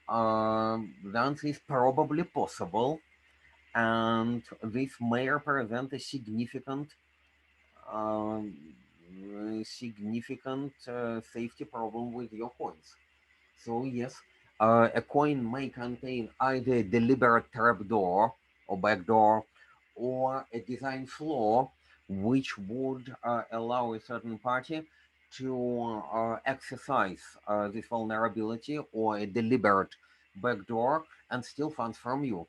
the answer is probably possible, and this may represent a um, significant safety problem with your coins. So yes, a coin may contain either a deliberate trapdoor or backdoor, or a design flaw which would allow a certain party to exercise this vulnerability or a deliberate backdoor and steal funds from you.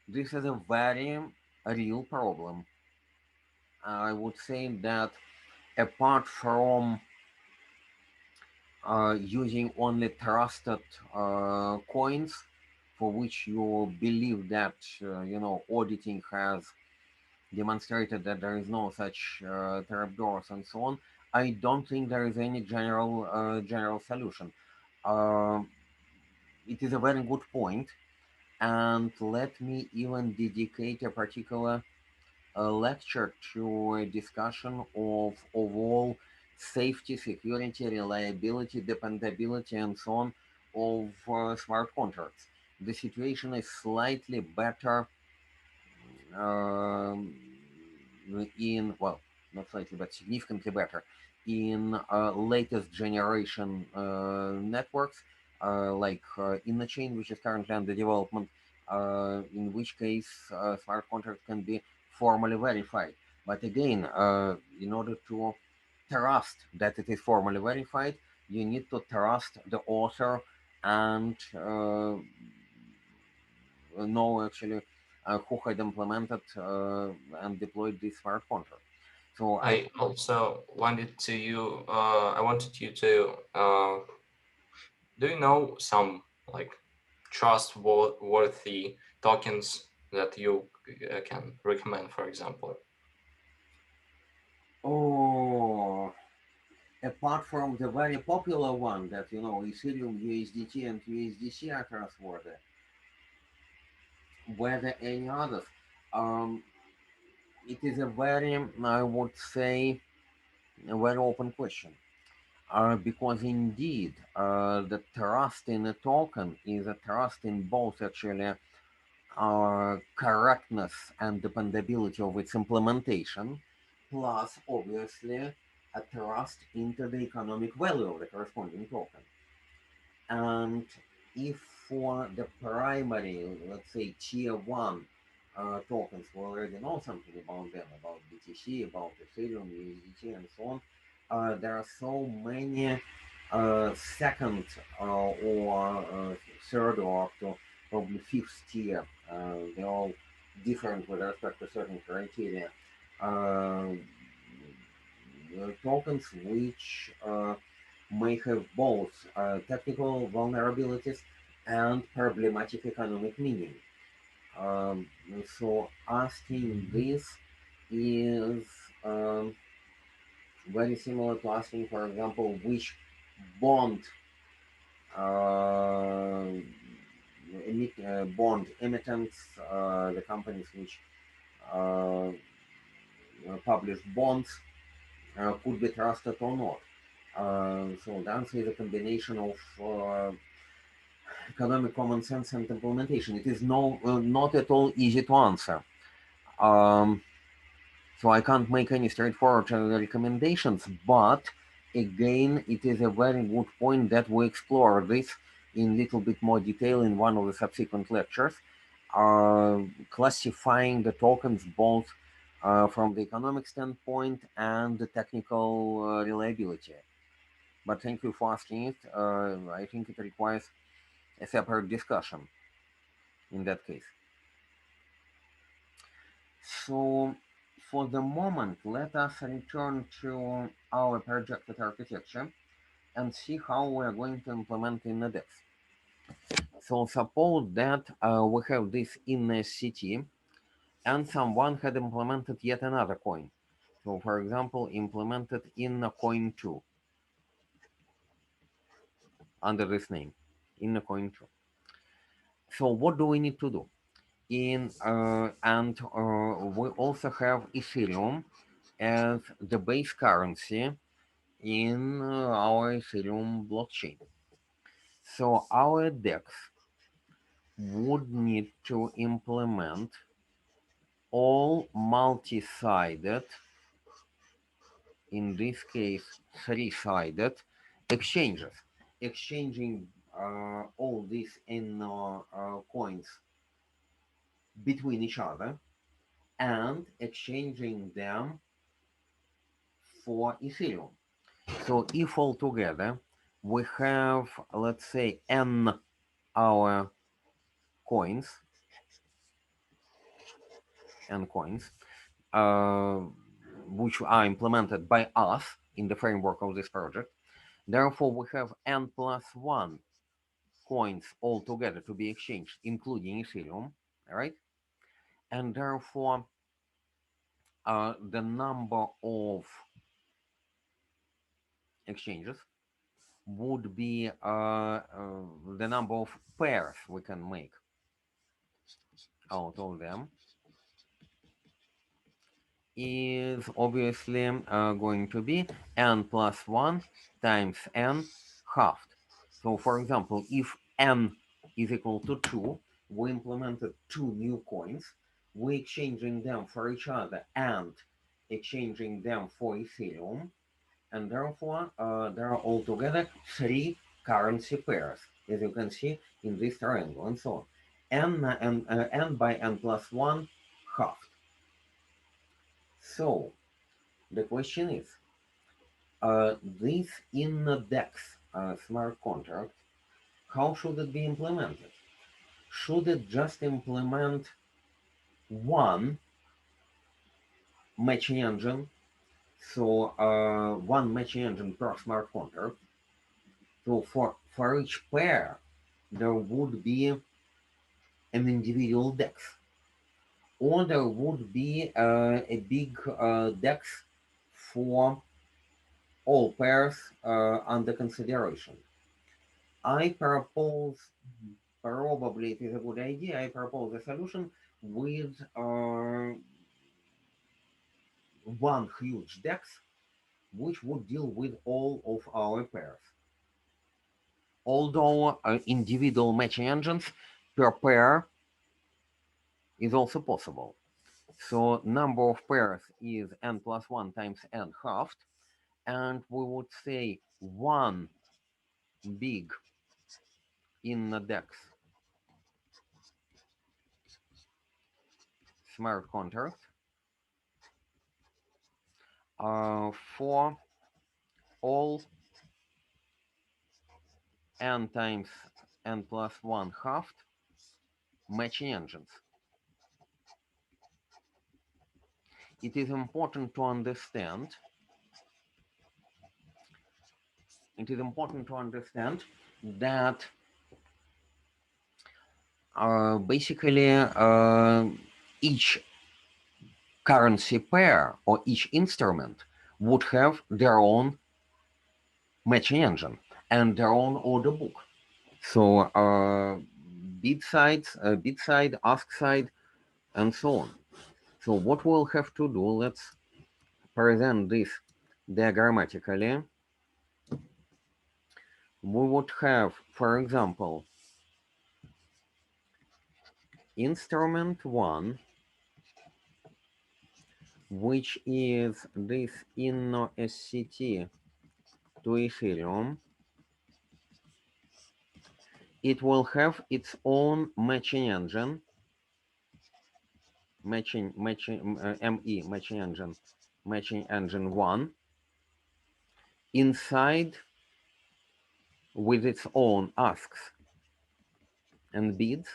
This is a very real problem. I would say that apart from using only trusted coins for which you believe that auditing has demonstrated that there is no such trapdoors and so on. I don't think there is any general solution. Uh, it is a very good point, and let me even dedicate a particular lecture to a discussion of overall safety, security, reliability, dependability, and so on of smart contracts. The situation is slightly better um, in, well, not slightly, but significantly better in latest generation networks like InnoChain, which is currently under development, in which case smart contracts can be formally verified. But again, in order to trust that it is formally verified, you need to trust the author and know actually who had implemented and deployed this smart contract. So I I also wanted to you. I wanted you to. Do you know some like trustworthy tokens that you can recommend, for example? oh, apart from the very popular one that Ethereum, USDT, and USDC are trustworthy, whether any others, um, it is a very, I would say, a very open question. Because indeed, the trust in a token is a trust in both actually correctness and dependability of its implementation, plus obviously a trust into the economic value of the corresponding token. And if for the primary, let's say tier one tokens, we already know something about them, about BTC, about Ethereum, USDT, and so on, there are so many second third or up to probably fifth tier. They're all different with respect to certain criteria. Uh, Tokens which may have both technical vulnerabilities and problematic economic meaning. Um, so asking this is um, very similar to asking, for example, which bond uh, bond emittents, the companies which uh, publish bonds, could be trusted or not. So the answer is a combination of economic common sense and implementation. It is not at all easy to answer. Um, so I can't make any straightforward recommendations, but again, it is a very good point that we explore this in a little bit more detail in one of the subsequent lectures, classifying the tokens both from the economic standpoint and the technical reliability. But thank you for asking it. I think it requires a separate discussion in that case. So for the moment, let us return to our projected architecture and see how we are going to implement index. So suppose that we have this in a city and someone had implemented yet another coin. So for example, implemented in a coin 2 under this name, in a coin 2. So what do we need to do? We also have Ethereum as the base currency in our Ethereum blockchain. So our DEX would need to implement all multi-sided, in this case three-sided, exchanges, exchanging all these in coins between each other and exchanging them for Ethereum. So if altogether we have, let's say, n our coins, uh, which are implemented by us in the framework of this project. Therefore, we have n plus 1 coins altogether to be exchanged, including Ethereum, right? And therefore, the number of exchanges would be the number of pairs we can make out of them is obviously going to be n plus 1 times n halved. So for example, if n is equal to 2, we implemented 2 new coins, we exchanging them for each other and exchanging them for Ethereum, and therefore there are altogether 3 currency pairs, as you can see in this triangle, and so on. N by n plus 1 halved. So the question is, this index smart contract, how should it be implemented? Should it just implement one matching engine? So one matching engine per smart contract. So for each pair, there would be an individual DEX, or there would be a big DEX for all pairs under consideration. I propose, probably it is a good idea, I propose a solution with one huge DEX, which would deal with all of our pairs. Although individual matching engines per pair is also possible. So number of pairs is n plus 1 times n halved, and we would say one big index smart contract for all n times n plus 1 halved matching engines. It is important to understand that basically each currency pair or each instrument would have their own matching engine and their own order book. So bid side, ask side, and so on. So what we'll have to do, let's present this diagrammatically. We would have, for example, instrument 1, which is this InnoSCT to Ethereum, it will have its own matching engine, matching engine 1 inside with its own asks and bids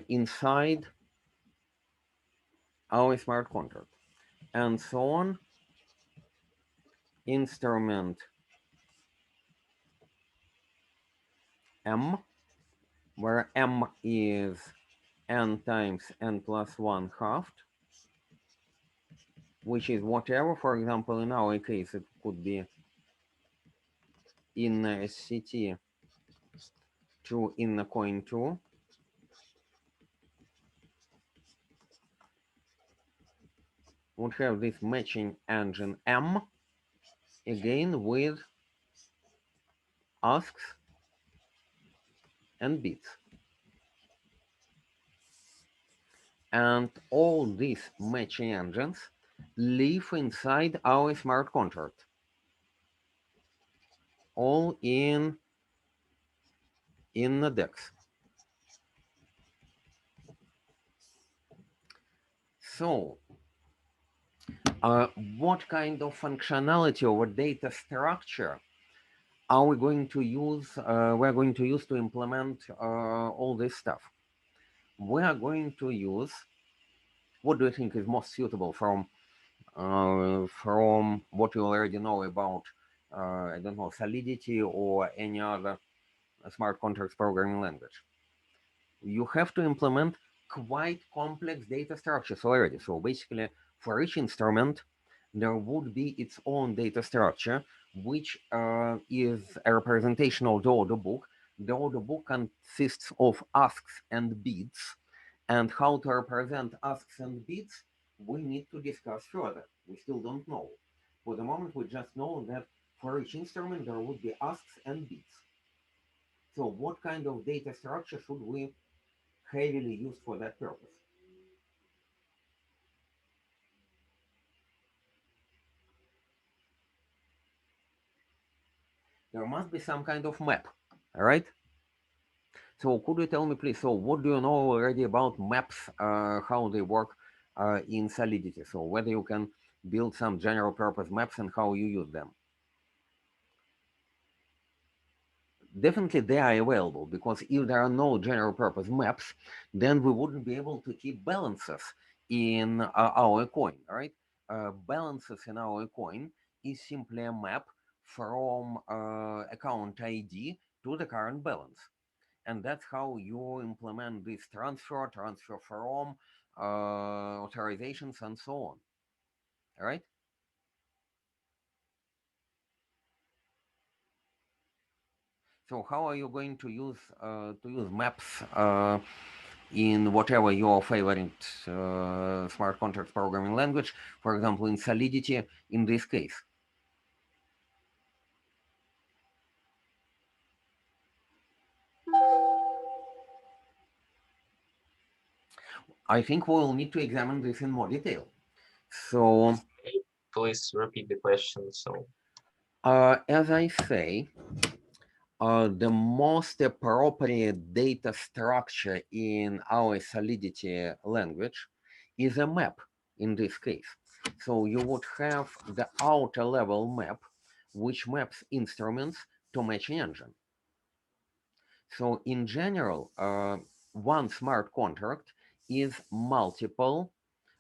inside our smart contract, and so on. Instrument M, where M is n times n plus 1 halved, which is whatever. For example, in our case, it could be in SCT to in coin 2, would have this matching engine M, again with asks and bids. And all these matching engines live inside our smart contract, all in the DEX. So what kind of functionality or data structure are we going to use? We're going to use to implement all this stuff. We are going to use, what do you think is most suitable from what you already know about, I don't know, Solidity or any other smart contracts programming language? You have to implement quite complex data structures already. So basically, for each instrument, there would be its own data structure, which is a representation of the order book. The order book consists of asks and bids, and how to represent asks and bids, we need to discuss further. We still don't know. For the moment, we just know that for each instrument, there would be asks and bids. So what kind of data structure should we heavily use for that purpose? There must be some kind of map, all right? So could you tell me, please, so what do you know already about maps, how they work in Solidity? So whether you can build some general purpose maps and how you use them. Definitely they are available, because if there are no general purpose maps, then we wouldn't be able to keep balances in our coin, right? Balances in our coin is simply a map from account ID to the current balance. And that's how you implement this transfer from, authorizations, and so on, all right? So how are you going to use maps in whatever your favorite smart contract programming language? For example, in Solidity, in this case. I think we'll need to examine this in more detail. So, please repeat the question. So, as I say, the most appropriate data structure in our Solidity language is a map in this case. So you would have the outer level map, which maps instruments to matching engine. So in general, one smart contract is multiple.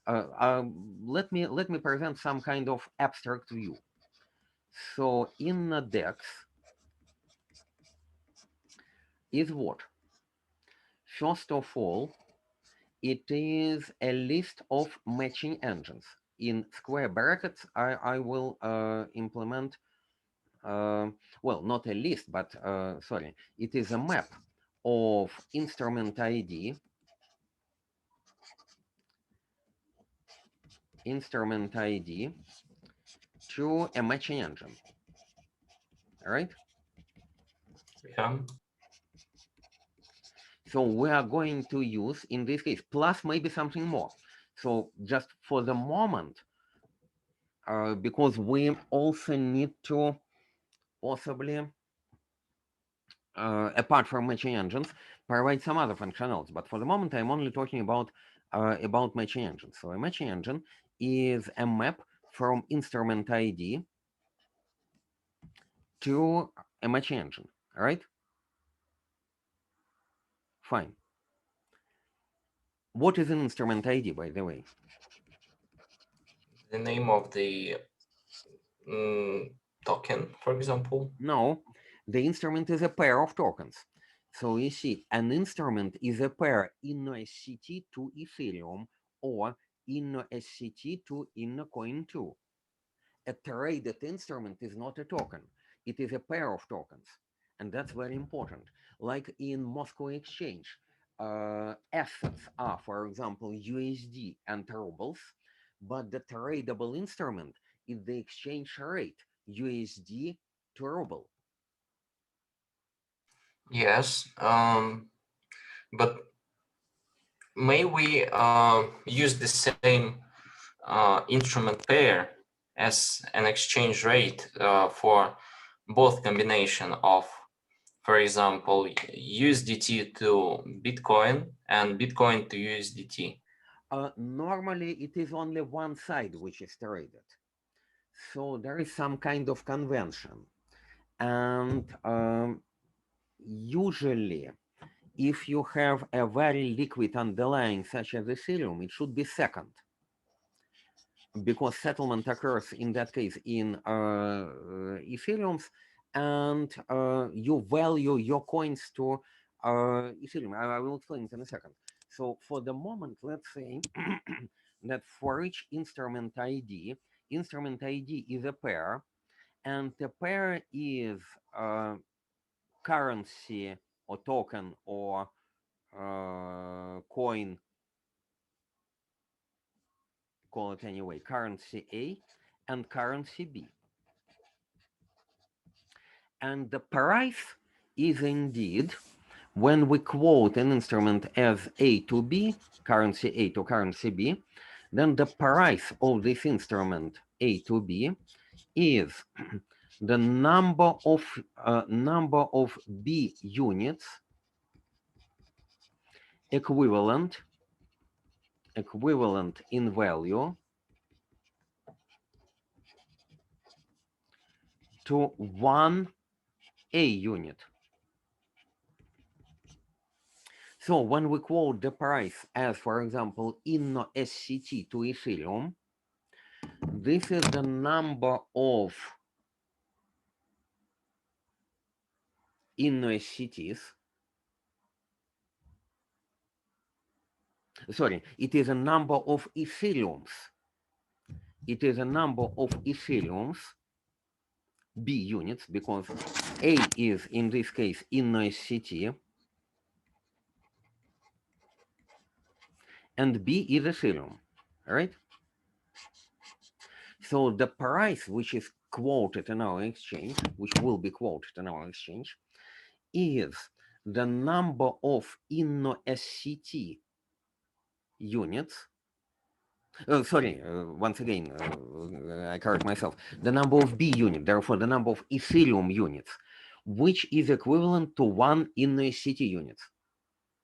Let me present some kind of abstract view. So in the DEX is what? First of all, it is a list of matching engines. In square brackets, I will implement, well, not a list, but sorry, it is a map of instrument ID, to a matching engine, all right? yeah. So we are going to use, in this case, plus maybe something more. So just for the moment, because we also need to possibly, apart from matching engines, provide some other functionalities. But for the moment, I'm only talking about matching engines. So a matching engine is a map from instrument ID to a matching engine. All right, fine. What is an instrument ID, by the way? The name of the token, for example. No, the instrument is a pair of tokens. So you see, an instrument is a pair InnoSCT to Ethereum or InnoSCT to InnoCoin2. A traded instrument is not a token, it is a pair of tokens. And that's very important. Like in Moscow Exchange, assets are, for example, USD and rubles, but the tradable instrument is the exchange rate, USD to ruble. Yes, but may we use the same instrument pair as an exchange rate for both combination of, for example, USDT to Bitcoin and Bitcoin to USDT? Normally, it is only one side which is traded. So there is some kind of convention. And usually, if you have a very liquid underlying such as Ethereum, it should be second, because settlement occurs in that case in Ethereums, and you value your coins to Ethereum. I will explain it in a second. So for the moment, let's say that for each instrument ID is a pair, and the pair is currency or token or coin, call it anyway, currency A and currency B. And the price is indeed, when we quote an instrument as A to B, currency A to currency B, then the price of this instrument A to B is the number of B units equivalent in value to one A unit. So when we quote the price as, for example, InnoSCT to Ethereum, this is the number of InnoSCTs. Sorry, it is a number of Ethereums. It is a number of Ethereums, B units, because A is in this case InnoSCT, and B is Ethereum, right? So the price which is quoted in our exchange, which will be quoted in our exchange, is the number of InnoSCT units. Sorry, once again, I correct myself. The number of B unit, therefore the number of Ethereum units, which is equivalent to one InnoSCT unit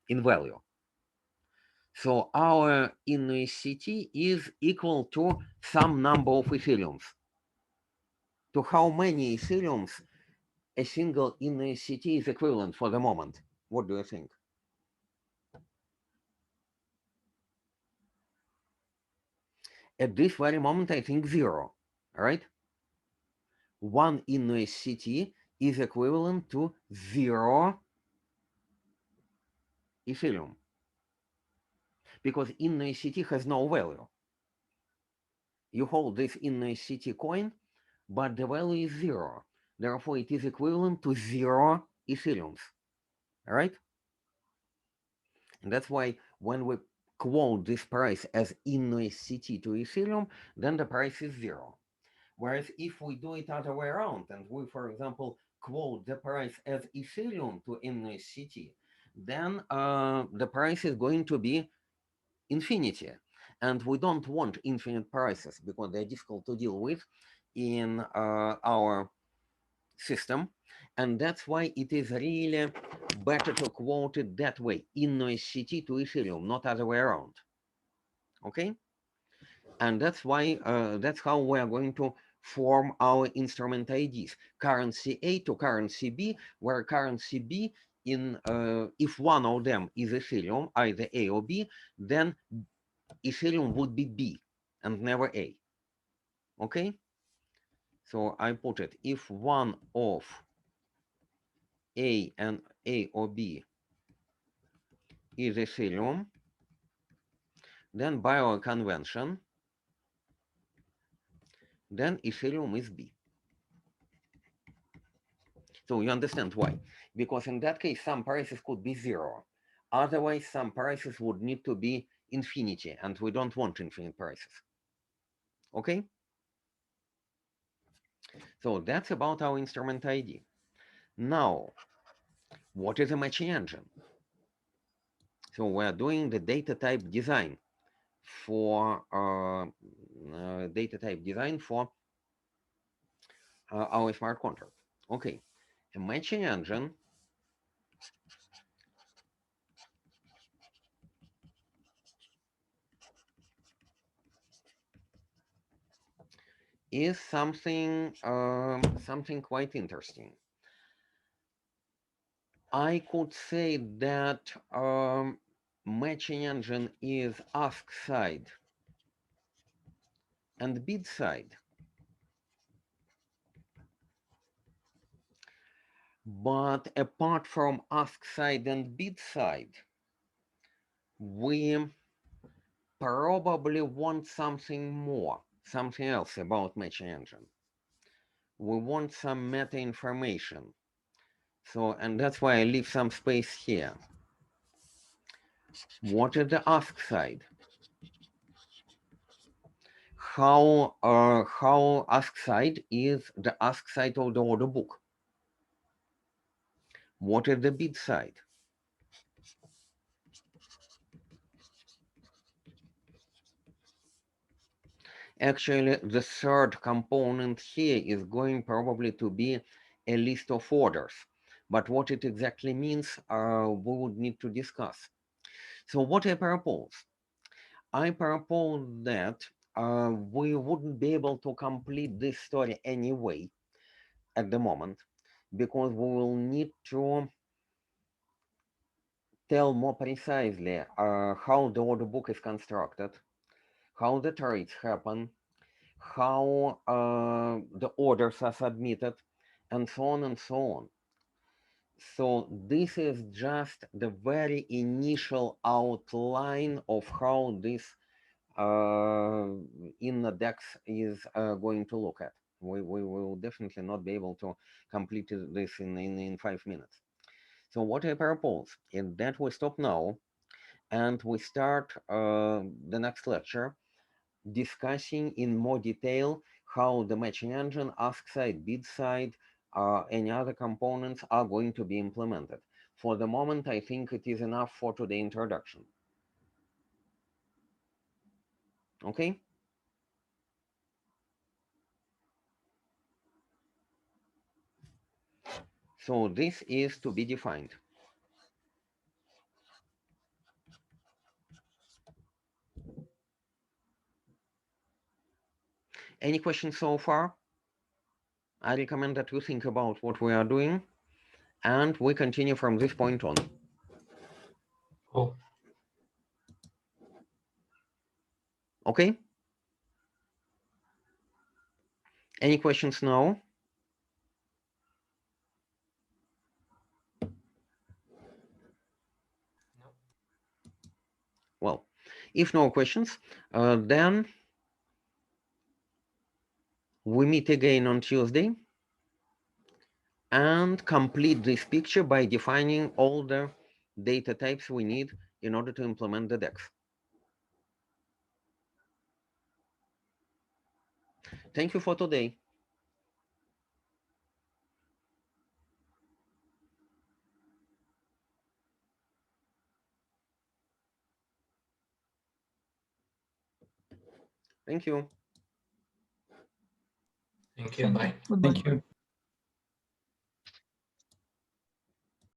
in value. So our InnoSCT is equal to some number of Ethereums. To how many Ethereums a single InnoSCT is equivalent for the moment? What do you think? At this very moment, I think 0, right? One InnoSCT is equivalent to 0 Ethereum, because InnoSCT has no value. You hold this InnoSCT coin, but the value is 0. Therefore, it is equivalent to 0 Ethereums, right? And that's why when we quote this price as InnoSCT to Ethereum, then the price is 0. Whereas if we do it other way around, and we, for example, quote the price as Ethereum to InnoSCT, then the price is going to be infinity. And we don't want infinite prices because they're difficult to deal with in our system. And that's why it is really better to quote it that way, InnoSCT to Ethereum, not other way around. Okay? And that's why, that's how we are going to form our instrument IDs. Currency A to currency B, where currency B, if one of them is Ethereum, either A or B, then Ethereum would be B and never A. Okay? So I put it, if one of A and A or B is Ethereum, then by our convention, then Ethereum is B. So you understand why? Because in that case, some prices could be zero. Otherwise, some prices would need to be infinity, and we don't want infinite prices. Okay? So that's about our instrument ID. Now, what is a matching engine? So we're doing the data type design for our smart contract. Okay, a matching engine is something quite interesting. I could say that matching engine is ask side and bid side, but apart from ask side and bid side, we probably want something more, something else about matching engine. We want some meta information. So, and that's why I leave some space here. What is the ask side? How ask side is the ask side of the order book? What is the bid side? Actually, the third component here is going probably to be a list of orders. But what it exactly means, we would need to discuss. So what I propose? I propose that we wouldn't be able to complete this story anyway at the moment, because we will need to tell more precisely how the order book is constructed, how the trades happen, how the orders are submitted, and so on and so on. So this is just the very initial outline of how this index is going to look at. We will definitely not be able to complete this in 5 minutes. So what I propose is that we stop now and we start the next lecture discussing in more detail how the matching engine, ask side, bid side, any other components are going to be implemented. For the moment, I think it is enough for today introduction. Okay? So this is to be defined. Any questions so far? I recommend that you think about what we are doing, and we continue from this point on. Cool. Okay? Any questions now? No. Well, if no questions, then we meet again on Tuesday and complete this picture by defining all the data types we need in order to implement the DEX. Thank you for today. Thank you. Thank you. Bye. Goodbye. Thank you.